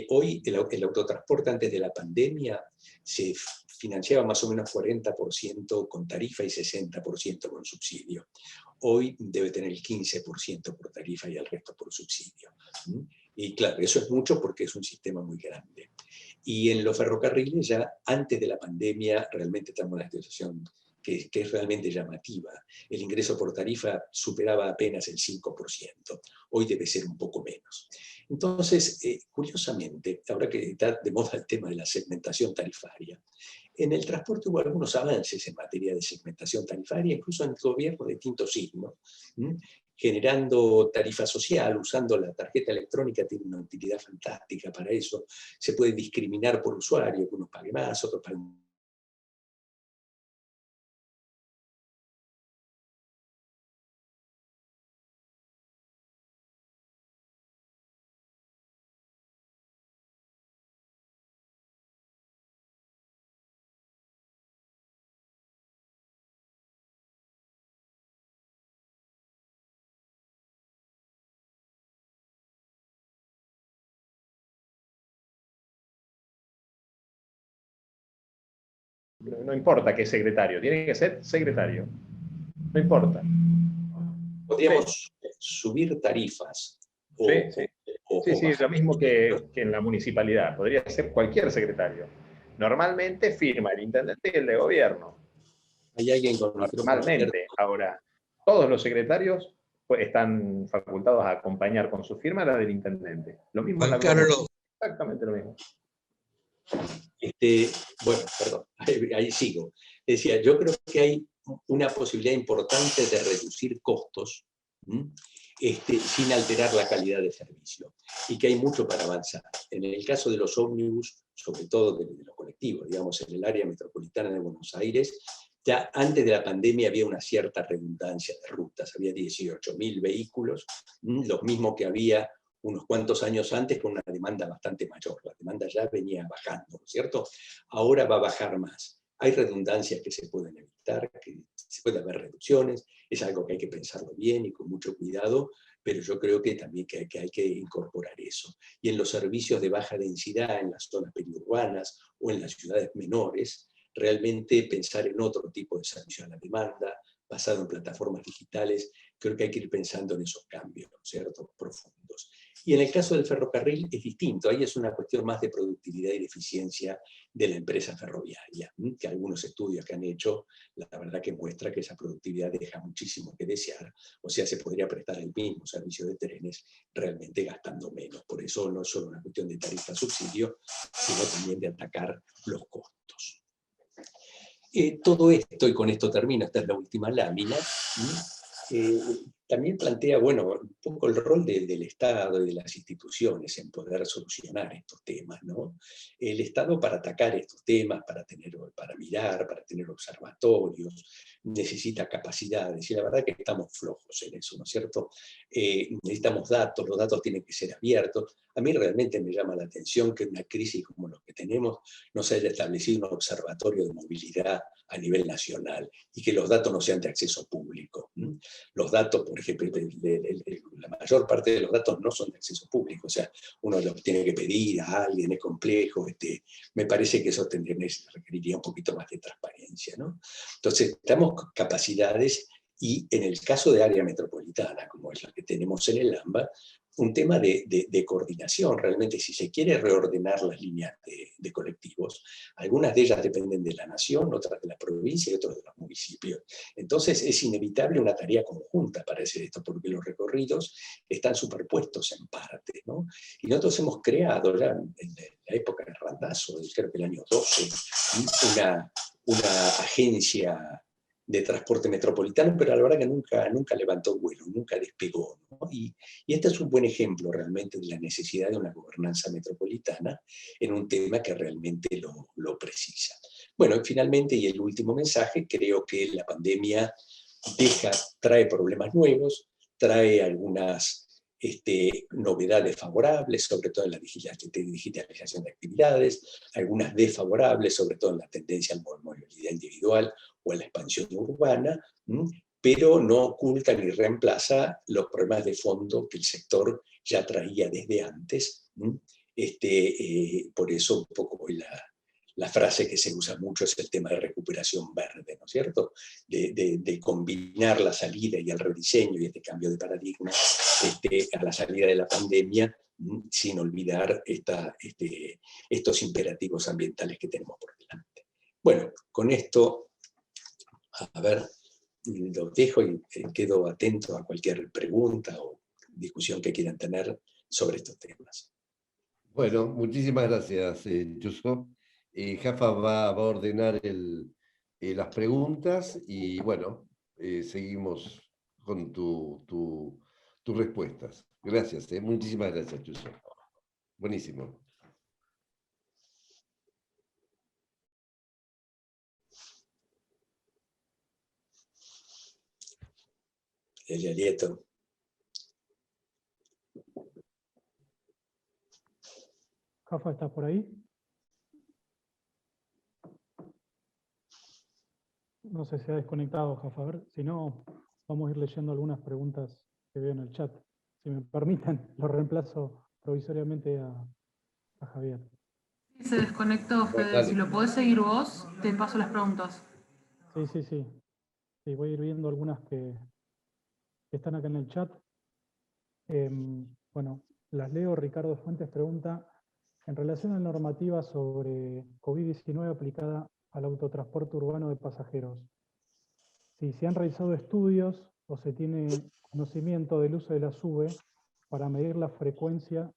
Hoy el autotransporte antes de la pandemia se financiaba más o menos 40% con tarifa y 60% con subsidio. Hoy debe tener el 15% por tarifa y el resto por subsidio. Y claro, eso es mucho porque es un sistema muy grande. Y en los ferrocarriles ya antes de la pandemia realmente estamos en una situación que es realmente llamativa. El ingreso por tarifa superaba apenas el 5%. Hoy debe ser un poco menos. Entonces, curiosamente, ahora que está de moda el tema de la segmentación tarifaria, en el transporte hubo algunos avances en materia de segmentación tarifaria, incluso en el gobierno de distintos signos, generando tarifa social, usando la tarjeta electrónica, tiene una utilidad fantástica para eso. Se puede discriminar por usuario, que unos paguen más, otros paguen. No importa qué secretario, tiene que ser secretario. No importa. Podríamos subir tarifas. Sí, lo mismo que en la municipalidad. Podría ser cualquier secretario. Normalmente firma el intendente y el de gobierno. Hay alguien con normalmente. Ahora, todos los secretarios están facultados a acompañar con su firma la del intendente. Lo mismo en la Carlos. Exactamente lo mismo. Bueno, perdón, ahí sigo. Decía, yo creo que hay una posibilidad importante de reducir costos sin alterar la calidad de servicio, y que hay mucho para avanzar. En el caso de los ómnibus, sobre todo de los colectivos, digamos, en el área metropolitana de Buenos Aires, ya antes de la pandemia había una cierta redundancia de rutas, había 18.000 vehículos, los mismos que había unos cuantos años antes con una demanda bastante mayor. La demanda ya venía bajando, ¿no es cierto? Ahora va a bajar más. Hay redundancias que se pueden evitar, que se puede haber reducciones, es algo que hay que pensarlo bien y con mucho cuidado, pero yo creo que también que hay que incorporar eso. Y en los servicios de baja densidad, en las zonas periurbanas o en las ciudades menores, realmente pensar en otro tipo de servicio a la demanda, basado en plataformas digitales, creo que hay que ir pensando en esos cambios, ¿no es cierto?, profundos. Y en el caso del ferrocarril es distinto, ahí es una cuestión más de productividad y de eficiencia de la empresa ferroviaria, que algunos estudios que han hecho, la verdad que muestra que esa productividad deja muchísimo que desear, o sea, se podría prestar el mismo servicio de trenes realmente gastando menos. Por eso no es solo una cuestión de tarifa-subsidio, sino también de atacar los costos. Todo esto, y con esto termino, esta es la última lámina, también plantea, bueno, un poco el rol del Estado y de las instituciones en poder solucionar estos temas, ¿no? El Estado para atacar estos temas, para mirar, para tener observatorios, necesita capacidades, y la verdad que estamos flojos en eso, ¿no es cierto? Necesitamos datos, los datos tienen que ser abiertos. A mí realmente me llama la atención que en una crisis como la que tenemos no se haya establecido un observatorio de movilidad a nivel nacional y que los datos no sean de acceso público. Los datos, por ejemplo, la mayor parte de los datos no son de acceso público, o sea, uno los tiene que pedir a alguien, es complejo, me parece que eso requeriría un poquito más de transparencia, ¿no? Entonces, damos capacidades, y en el caso de área metropolitana, como es la que tenemos en el AMBA, un tema de coordinación. Realmente, si se quiere reordenar las líneas de colectivos, algunas de ellas dependen de la nación, otras de la provincia y otras de los municipios. Entonces es inevitable una tarea conjunta para hacer esto, porque los recorridos están superpuestos en parte, ¿no? Y nosotros hemos creado ya en la época de Randazzo, creo que el año 12, una agencia de transporte metropolitano, pero a la verdad que nunca levantó vuelo, nunca despegó, ¿no? Y este es un buen ejemplo realmente de la necesidad de una gobernanza metropolitana en un tema que realmente lo precisa. Bueno, finalmente, y el último mensaje, creo que la pandemia trae problemas nuevos, trae algunas novedades favorables, sobre todo en la digitalización de actividades, algunas desfavorables, sobre todo en la tendencia a la movilidad individual o a la expansión urbana, pero no oculta ni reemplaza los problemas de fondo que el sector ya traía desde antes. Por eso un poco la frase que se usa mucho es el tema de recuperación verde, ¿no es cierto? De combinar la salida y el rediseño y este cambio de paradigma a la salida de la pandemia, sin olvidar estos imperativos ambientales que tenemos por delante. Bueno, con esto, a ver, los dejo y quedo atento a cualquier pregunta o discusión que quieran tener sobre estos temas. Bueno, muchísimas gracias, Yuso. Jafa va a ordenar las preguntas y bueno, seguimos con tus respuestas. Gracias, muchísimas gracias, Yuso. Buenísimo. El Arieto. Jafa, ¿estás por ahí? No sé si ha desconectado, Jafa. A ver, si no, vamos a ir leyendo algunas preguntas que veo en el chat. Si me permiten, lo reemplazo provisoriamente a Javier. Se desconectó, Fede. Si lo podés seguir vos, te paso las preguntas. Sí. Sí, voy a ir viendo algunas que están acá en el chat. Bueno, las leo. Ricardo Fuentes pregunta, en relación a la normativa sobre COVID-19 aplicada al autotransporte urbano de pasajeros, si se han realizado estudios o se tiene conocimiento del uso de la SUBE para medir la frecuencia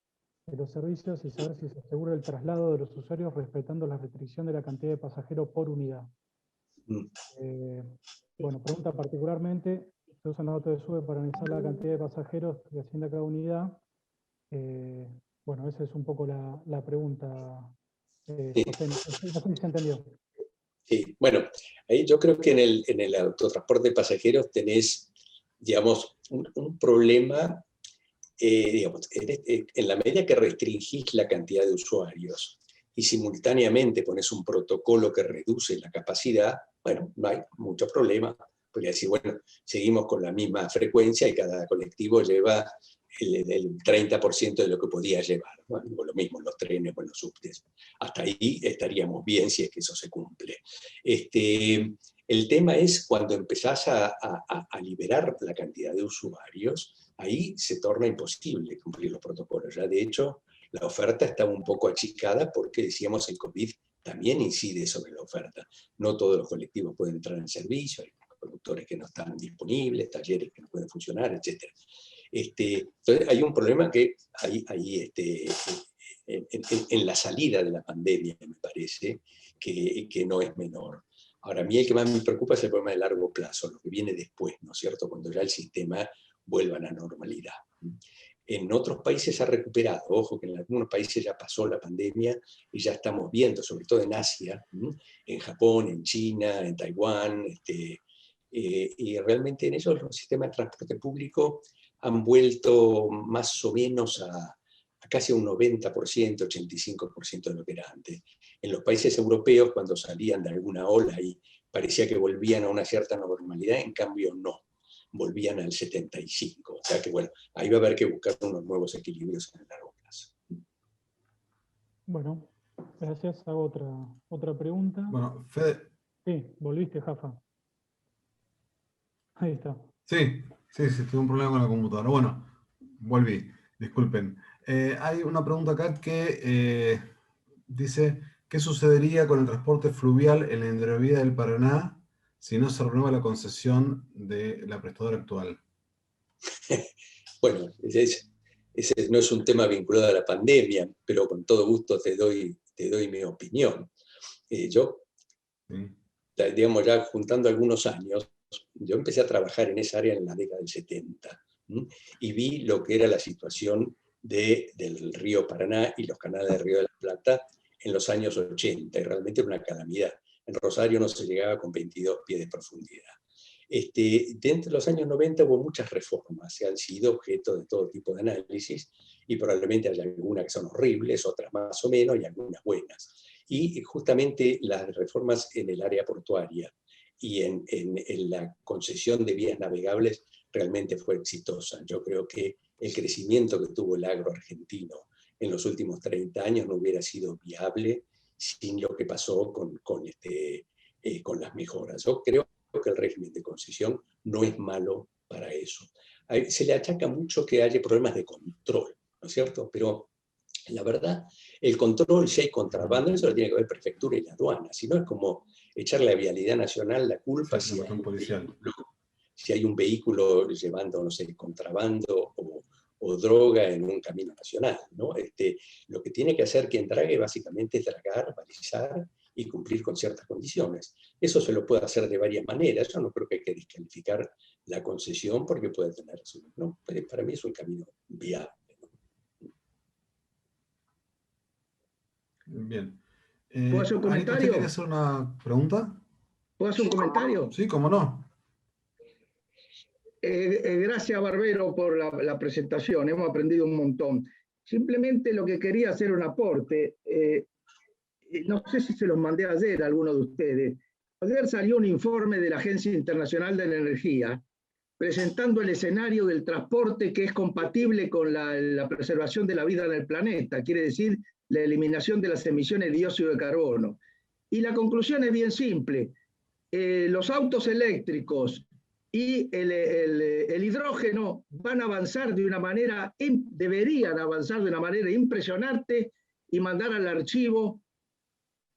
de los servicios y saber si se asegura el traslado de los usuarios respetando la restricción de la cantidad de pasajeros por unidad. Bueno, pregunta particularmente, se usa la nota de SUBE para analizar la cantidad de pasajeros que asciende a cada unidad. Bueno, esa es un poco la pregunta. José, no sé si se entendió. Sí, bueno, ahí yo creo que en el autotransporte de pasajeros tenés, digamos, un problema, digamos, en la medida que restringís la cantidad de usuarios y simultáneamente pones un protocolo que reduce la capacidad, bueno, no hay mucho problema, porque decir, bueno, seguimos con la misma frecuencia y cada colectivo lleva el 30% de lo que podía llevar, ¿no? O lo mismo en los trenes o en los subtes. Hasta ahí estaríamos bien si es que eso se cumple. El tema es cuando empezás a liberar la cantidad de usuarios, ahí se torna imposible cumplir los protocolos. Ya de hecho, la oferta está un poco achicada porque, decíamos, el COVID también incide sobre la oferta. No todos los colectivos pueden entrar en servicio, hay conductores que no están disponibles, talleres que no pueden funcionar, etc. Entonces hay un problema que en la salida de la pandemia, me parece, que no es menor. Ahora, a mí el que más me preocupa es el problema de largo plazo, lo que viene después, ¿no es cierto?, cuando ya el sistema vuelva a la normalidad. En otros países se ha recuperado, ojo que en algunos países ya pasó la pandemia y ya estamos viendo, sobre todo en Asia, en Japón, en China, en Taiwán, y realmente en ellos los sistemas de transporte público han vuelto más o menos a casi un 90%, 85% de lo que era antes. En los países europeos, cuando salían de alguna ola y parecía que volvían a una cierta normalidad, en cambio no, volvían al 75%. O sea que bueno, ahí va a haber que buscar unos nuevos equilibrios en el largo plazo. Bueno, gracias. Hago otra pregunta. Bueno, Fede. Sí, volviste, Jafa. Ahí está. Sí, tuve un problema con la computadora. Bueno, volví. Disculpen. Hay una pregunta acá que dice, ¿qué sucedería con el transporte fluvial en la hidrovía del Paraná si no se renueva la concesión de la prestadora actual? Bueno, ese no es un tema vinculado a la pandemia, pero con todo gusto te doy mi opinión. Yo, digamos, ya juntando algunos años, yo empecé a trabajar en esa área en la década del 70 y vi lo que era la situación del río Paraná y los canales del río de la Plata en los años 80, y realmente era una calamidad. En Rosario no se llegaba con 22 pies de profundidad. Dentro de los años 90 hubo muchas reformas, se han sido objeto de todo tipo de análisis, y probablemente hay algunas que son horribles, otras más o menos, y algunas buenas. Y justamente las reformas en el área portuaria y en la concesión de vías navegables realmente fue exitosa. Yo creo que el crecimiento que tuvo el agro argentino en los últimos 30 años no hubiera sido viable sin lo que pasó con las mejoras. Yo creo que el régimen de concesión no es malo para eso. Se le achaca mucho que haya problemas de control, ¿no es cierto? Pero la verdad, el control, si hay contrabando, eso lo tiene que ver prefectura y la aduana. Si no, es como echarle a Vialidad Nacional la culpa si hay un vehículo llevando, no sé, contrabando o droga en un camino nacional, ¿no? Lo que tiene que hacer quien drague básicamente es dragar, balizar y cumplir con ciertas condiciones. Eso se lo puede hacer de varias maneras. Yo no creo que hay que descalificar la concesión porque puede tener su... ¿no? Para mí es un camino viable. Bien. ¿Puedo hacer un comentario? ¿Usted quería hacer una pregunta? ¿Puedo hacer un comentario? Sí, cómo no. Gracias, Barbero, por la presentación. Hemos aprendido un montón. Simplemente lo que quería hacer un aporte. No sé si se los mandé ayer a alguno de ustedes. Ayer salió un informe de la Agencia Internacional de la Energía presentando el escenario del transporte que es compatible con la preservación de la vida en el planeta, quiere decir la eliminación de las emisiones de dióxido de carbono. Y la conclusión es bien simple. Los autos eléctricos y el hidrógeno van a avanzar de una manera, deberían avanzar de una manera impresionante y mandar al archivo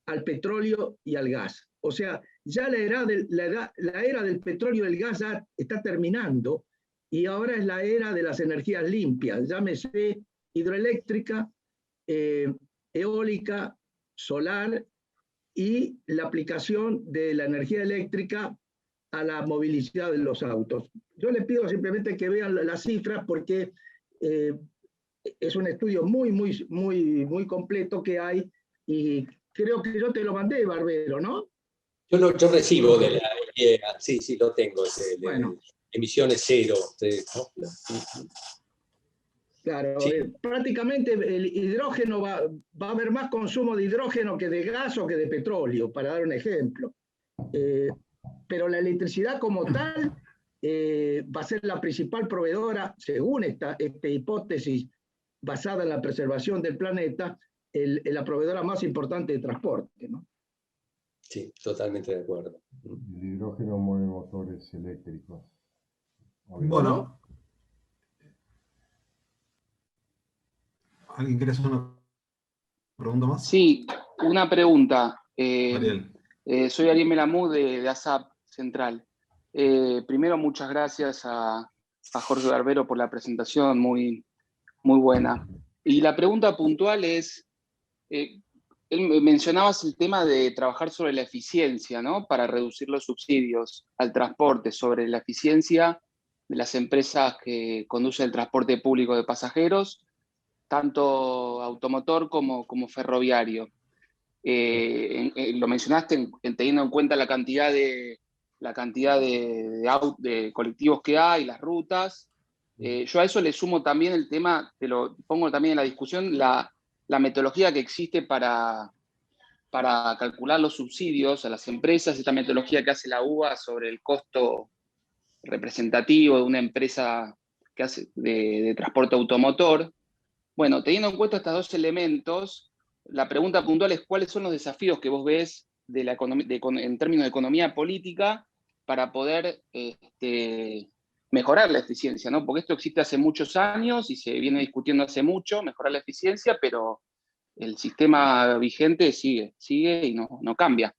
al petróleo y al gas. O sea, ya la era del petróleo y del gas ya está terminando y ahora es la era de las energías limpias, llámese hidroeléctrica, eólica, solar y la aplicación de la energía eléctrica a la movilidad de los autos. Yo les pido simplemente que vean las cifras porque es un estudio muy completo que hay y creo que yo te lo mandé, Barbero, ¿no? Yo recibo de la IEA, sí, lo tengo, bueno. Emisiones cero. ¿No? Claro, sí. Prácticamente el hidrógeno va a haber más consumo de hidrógeno que de gas o que de petróleo, para dar un ejemplo. Pero la electricidad como tal va a ser la principal proveedora, según esta hipótesis basada en la preservación del planeta, la proveedora más importante de transporte, ¿no? Sí, totalmente de acuerdo. El hidrógeno mueve motores eléctricos. Bueno, ¿alguien quiere hacer una pregunta más? Sí, una pregunta. Ariel. Soy Ariel Melamud de ASAP Central. Primero, muchas gracias a Jorge Barbero por la presentación, muy buena. Y la pregunta puntual es, mencionabas el tema de trabajar sobre la eficiencia, ¿no? Para reducir los subsidios al transporte, sobre la eficiencia de las empresas que conducen el transporte público de pasajeros, tanto automotor como ferroviario. Lo mencionaste teniendo en cuenta la cantidad de colectivos que hay, las rutas. Yo a eso le sumo también el tema, te lo pongo también en la discusión, la metodología que existe para calcular los subsidios a las empresas, esta metodología que hace la UBA sobre el costo representativo de una empresa que hace de transporte automotor. Bueno, teniendo en cuenta estos dos elementos, la pregunta puntual es cuáles son los desafíos que vos ves de en términos de economía política para poder mejorar la eficiencia, ¿no? Porque esto existe hace muchos años y se viene discutiendo hace mucho, mejorar la eficiencia, pero el sistema vigente sigue y no cambia.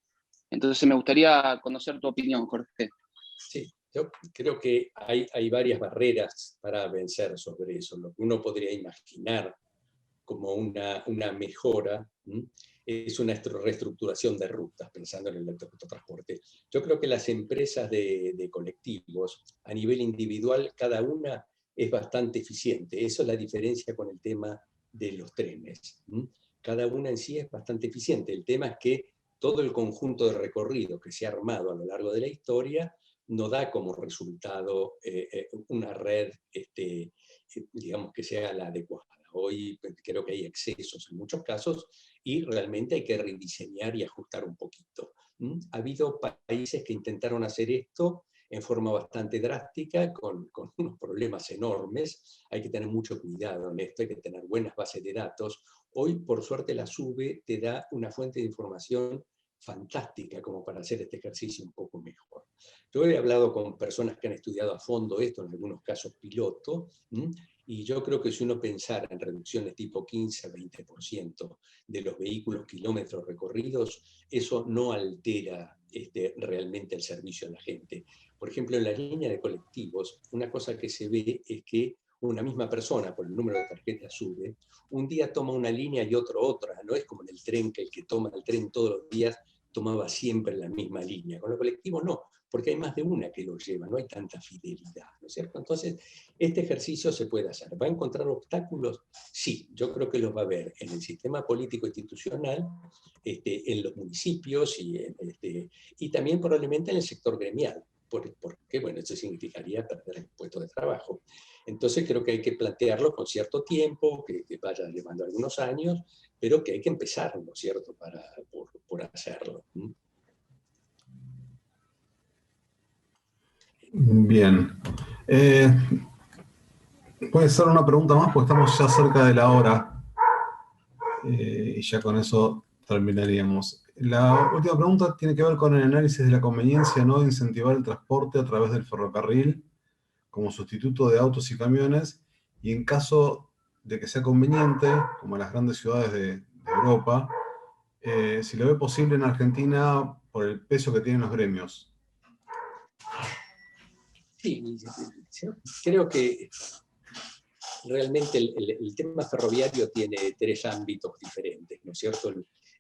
Entonces me gustaría conocer tu opinión, Jorge. Sí, yo creo que hay varias barreras para vencer sobre eso. Lo que uno podría imaginar como una mejora es una reestructuración de rutas, pensando en el autotransporte. Yo creo que las empresas de colectivos, a nivel individual, cada una es bastante eficiente. Eso es la diferencia con el tema de los trenes. Cada una en sí es bastante eficiente. El tema es que todo el conjunto de recorrido que se ha armado a lo largo de la historia no da como resultado una red, digamos, que sea la adecuada. Hoy creo que hay excesos en muchos casos y realmente hay que rediseñar y ajustar un poquito. Ha habido países que intentaron hacer esto en forma bastante drástica, con unos problemas enormes. Hay que tener mucho cuidado en esto, hay que tener buenas bases de datos. Hoy, por suerte, la SUBE te da una fuente de información fantástica como para hacer este ejercicio un poco mejor. Yo he hablado con personas que han estudiado a fondo esto, en algunos casos piloto, y yo creo que si uno pensara en reducciones tipo 15 a 20% de los vehículos kilómetros recorridos, eso no altera realmente el servicio a la gente. Por ejemplo, en la línea de colectivos, una cosa que se ve es que una misma persona, por el número de tarjetas SUBE, un día toma una línea y otro otra. No es como en el tren, que el que toma el tren todos los días tomaba siempre la misma línea. Con los colectivos no, porque hay más de una que lo lleva, no hay tanta fidelidad, ¿no es cierto? Entonces, este ejercicio se puede hacer. ¿Va a encontrar obstáculos? Sí, yo creo que los va a haber en el sistema político institucional, en los municipios y también probablemente en el sector gremial, porque, bueno, eso significaría perder el puesto de trabajo. Entonces creo que hay que plantearlo con cierto tiempo, que vaya llevando algunos años, pero que hay que empezar, ¿no es cierto?, por hacerlo. Bien. Puede ser una pregunta más, porque estamos ya cerca de la hora. Y ya con eso terminaríamos. La última pregunta tiene que ver con el análisis de la conveniencia, ¿no?, de incentivar el transporte a través del ferrocarril como sustituto de autos y camiones, y en caso de que sea conveniente, como en las grandes ciudades de Europa, si lo ve posible en Argentina por el peso que tienen los gremios. Sí, creo que realmente el tema ferroviario tiene tres ámbitos diferentes, ¿no es cierto?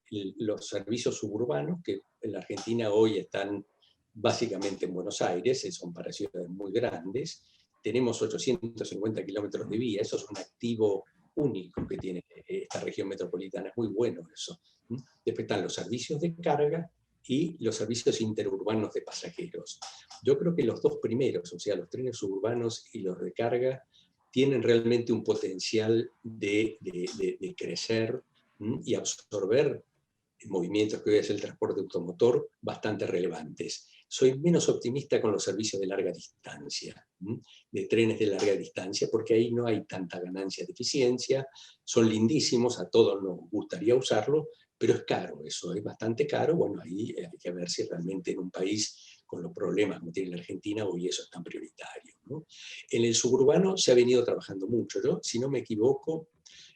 Los servicios suburbanos, que en la Argentina hoy están básicamente en Buenos Aires, son para ciudades muy grandes. Tenemos 850 kilómetros de vía, eso es un activo único que tiene esta región metropolitana, es muy bueno eso. Después están los servicios de carga y los servicios interurbanos de pasajeros. Yo creo que los dos primeros, o sea, los trenes suburbanos y los de carga, tienen realmente un potencial de crecer y absorber movimientos que hoy es el transporte automotor bastante relevantes. Soy menos optimista con los servicios de larga distancia, de trenes de larga distancia, porque ahí no hay tanta ganancia de eficiencia, son lindísimos, a todos nos gustaría usarlo, pero es caro eso, es bastante caro. Bueno, ahí hay que ver si realmente en un país con los problemas como tiene la Argentina hoy eso es tan prioritario, ¿no? En el suburbano se ha venido trabajando mucho. Yo, si no me equivoco,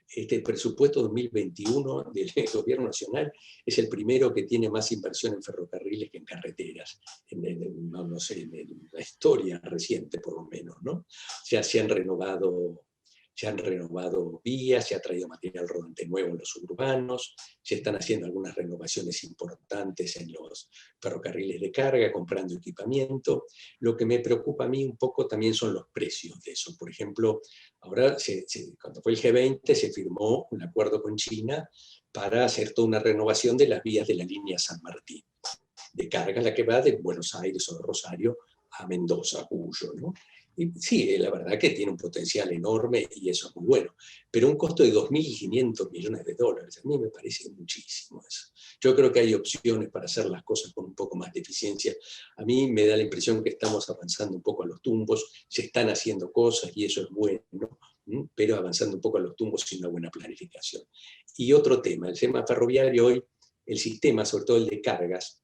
este presupuesto 2021 del Gobierno Nacional es el primero que tiene más inversión en ferrocarriles que en carreteras, no sé, en la historia reciente por lo menos, ¿no? O sea, se han renovado vías, se ha traído material rodante nuevo en los suburbanos, se están haciendo algunas renovaciones importantes en los ferrocarriles de carga, comprando equipamiento. Lo que me preocupa a mí un poco también son los precios de eso. Por ejemplo, ahora, cuando fue el G20, se firmó un acuerdo con China para hacer toda una renovación de las vías de la línea San Martín, de carga, la que va de Buenos Aires o de Rosario a Mendoza, a Cuyo, ¿no? Y sí, la verdad que tiene un potencial enorme y eso es muy bueno, pero un costo de 2.500 millones de dólares, a mí me parece muchísimo eso. Yo creo que hay opciones para hacer las cosas con un poco más de eficiencia. A mí me da la impresión que estamos avanzando un poco a los tumbos, se están haciendo cosas y eso es bueno, pero avanzando un poco a los tumbos sin una buena planificación. Y otro tema, el tema ferroviario hoy, el sistema, sobre todo el de cargas,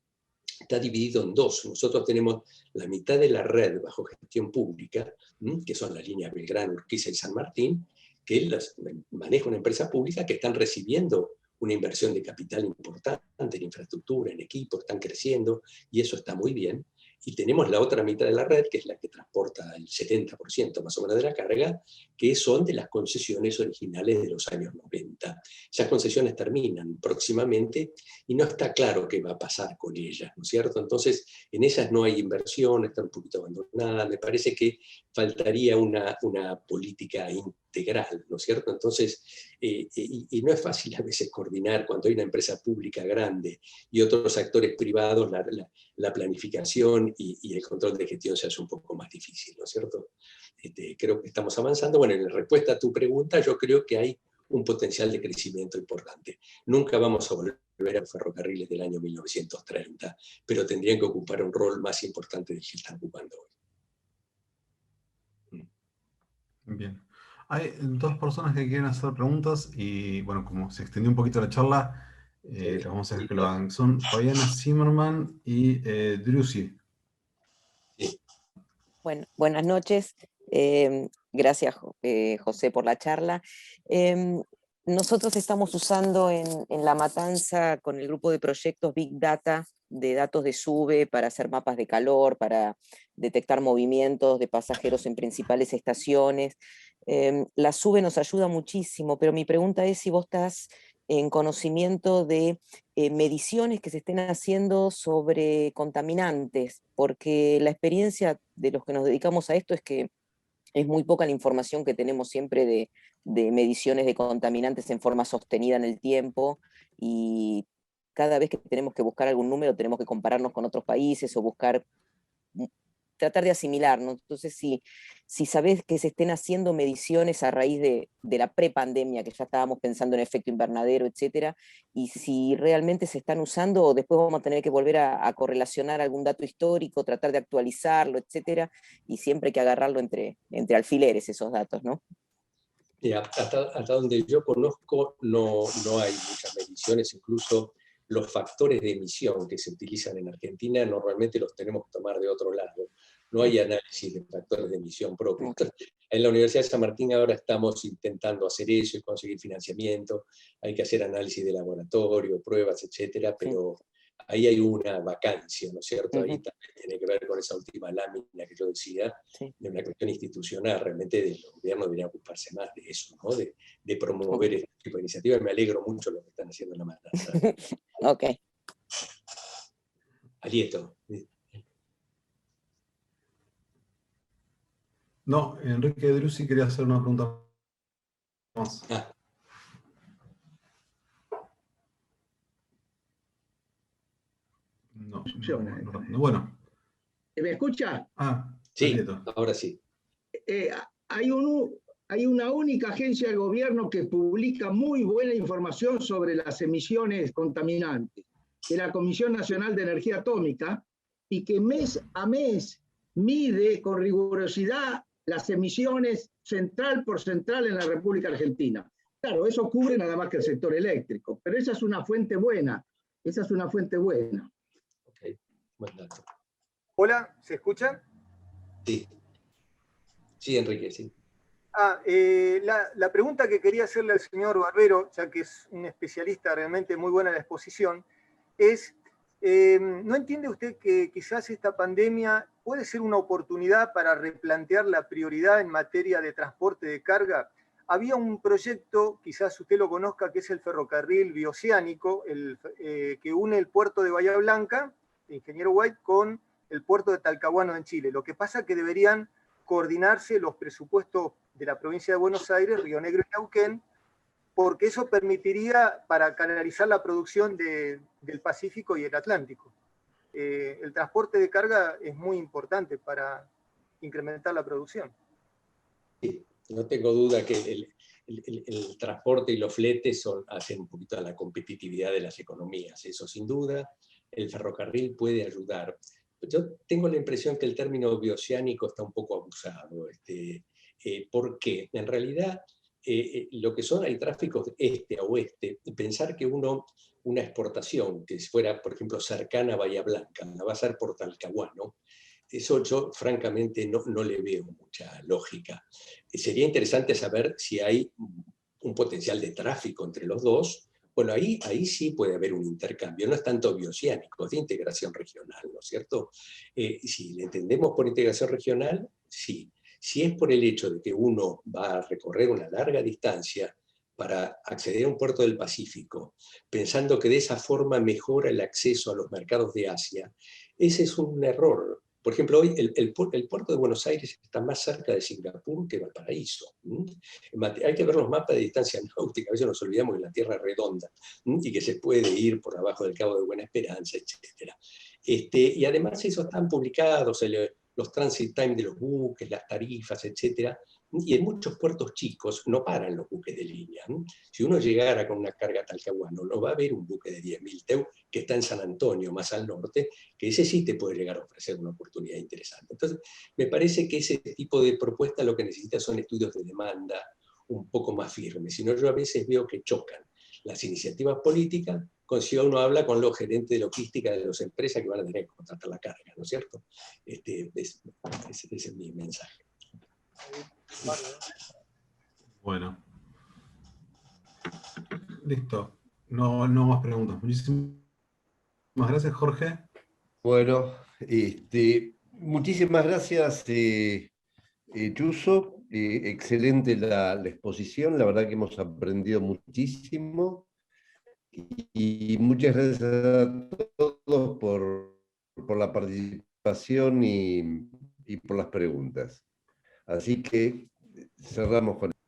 está dividido en dos. Nosotros tenemos la mitad de la red bajo gestión pública, que son las líneas Belgrano, Urquiza y San Martín, que las maneja una empresa pública que están recibiendo una inversión de capital importante en infraestructura, en equipo, están creciendo, y eso está muy bien. Y tenemos la otra mitad de la red, que es la que transporta el 70% más o menos de la carga, que son de las concesiones originales de los años 90. Esas concesiones terminan próximamente y no está claro qué va a pasar con ellas, ¿no es cierto? Entonces, en esas no hay inversión, están un poquito abandonadas. Me parece que faltaría una política integral, ¿no es cierto? Entonces, y no es fácil a veces coordinar cuando hay una empresa pública grande y otros actores privados, la planificación y el control de gestión se hace un poco más difícil, ¿no es cierto? Creo que estamos avanzando. Bueno, en respuesta a tu pregunta, yo creo que hay un potencial de crecimiento importante. Nunca vamos a volver a los ferrocarriles del año 1930, pero tendrían que ocupar un rol más importante del que están ocupando hoy. Bien. Hay dos personas que quieren hacer preguntas y, bueno, como se extendió un poquito la charla, les vamos a dejar que lo hagan. Son Fabiana Zimmerman y Drusi. Bueno, buenas noches. Gracias, José, por la charla. Nosotros estamos usando en La Matanza con el grupo de proyectos Big Data, de datos de SUBE, para hacer mapas de calor, para detectar movimientos de pasajeros en principales estaciones. La SUBE nos ayuda muchísimo, pero mi pregunta es si vos estás en conocimiento de mediciones que se estén haciendo sobre contaminantes, porque la experiencia de los que nos dedicamos a esto es que es muy poca la información que tenemos siempre de mediciones de contaminantes en forma sostenida en el tiempo, y cada vez que tenemos que buscar algún número tenemos que compararnos con otros países o buscar, tratar de asimilar, ¿no? Entonces, si sabés que se estén haciendo mediciones a raíz de la prepandemia, que ya estábamos pensando en efecto invernadero, etcétera, y si realmente se están usando, o después vamos a tener que volver a correlacionar algún dato histórico, tratar de actualizarlo, etcétera, y siempre hay que agarrarlo entre alfileres esos datos, ¿no? Hasta donde yo conozco no hay muchas mediciones, incluso los factores de emisión que se utilizan en Argentina normalmente los tenemos que tomar de otro lado. No hay análisis de factores de emisión propios. En la Universidad de San Martín ahora estamos intentando hacer eso y conseguir financiamiento. Hay que hacer análisis de laboratorio, pruebas, etcétera, pero ahí hay una vacancia, ¿no es cierto? Ahí también tiene que ver con esa última lámina que yo decía, de una cuestión institucional. Realmente el gobierno debería ocuparse más de eso, ¿no? De promover este tipo de iniciativas. Me alegro mucho de lo que están haciendo en La Matanza. Ok. Alieto. No, Enrique Drusi quería hacer una pregunta más. No, bueno. ¿Me escucha? Sí, ahora sí. Hay una única agencia del gobierno que publica muy buena información sobre las emisiones contaminantes, que es la Comisión Nacional de Energía Atómica, y que mes a mes mide con rigurosidad las emisiones central por central en la República Argentina. Claro, eso cubre nada más que el sector eléctrico, pero esa es una fuente buena. Esa es una fuente buena. Ok, buen dato. Hola, ¿se escuchan? Sí. Sí, Enrique, sí. La pregunta que quería hacerle al señor Barbero, ya que es un especialista realmente muy buena en la exposición, es, ¿no entiende usted que quizás esta pandemia puede ser una oportunidad para replantear la prioridad en materia de transporte de carga? Había un proyecto, quizás usted lo conozca, que es el ferrocarril bioceánico, que une el puerto de Bahía Blanca, de Ingeniero White, con el puerto de Talcahuano en Chile. Lo que pasa es que deberían coordinarse los presupuestos de la provincia de Buenos Aires, Río Negro y Neuquén, porque eso permitiría para canalizar la producción del Pacífico y el Atlántico. El transporte de carga es muy importante para incrementar la producción. Sí, no tengo duda que el transporte y los fletes hacen un poquito a la competitividad de las economías, eso sin duda. El ferrocarril puede ayudar. Yo tengo la impresión que el término bioceánico está un poco abusado. ¿Por qué? En realidad, lo que son, hay tráficos de este a oeste, pensar que una exportación que fuera, por ejemplo, cercana a Bahía Blanca, la va a hacer por Talcahuano, eso yo francamente no le veo mucha lógica. Sería interesante saber si hay un potencial de tráfico entre los dos. Bueno, ahí sí puede haber un intercambio, no es tanto bioceánico, es de integración regional, ¿no es cierto? Si le entendemos por integración regional, sí. Si es por el hecho de que uno va a recorrer una larga distancia para acceder a un puerto del Pacífico, pensando que de esa forma mejora el acceso a los mercados de Asia, ese es un error. Por ejemplo, hoy el puerto de Buenos Aires está más cerca de Singapur que Valparaíso. Hay que ver los mapas de distancia náutica, a veces nos olvidamos que la Tierra es redonda y que se puede ir por abajo del Cabo de Buena Esperanza, etc. Y además esos están publicados, los transit time de los buques, las tarifas, etc. Y en muchos puertos chicos no paran los buques de línea. Si uno llegara con una carga a Talcahuano, no va a haber un buque de 10.000 TEU que está en San Antonio, más al norte, que ese sí te puede llegar a ofrecer una oportunidad interesante. Entonces, me parece que ese tipo de propuesta lo que necesita son estudios de demanda un poco más firmes. Si no, yo a veces veo que chocan las iniciativas políticas con si uno habla con los gerentes de logística de las empresas que van a tener que contratar la carga, ¿no es cierto? Ese es mi mensaje. Bueno. Listo. No más preguntas. Muchísimas gracias, Jorge. Bueno, muchísimas gracias, Chuso. Excelente la exposición, la verdad que hemos aprendido muchísimo. Y muchas gracias a todos por la participación y por las preguntas. Así que cerramos con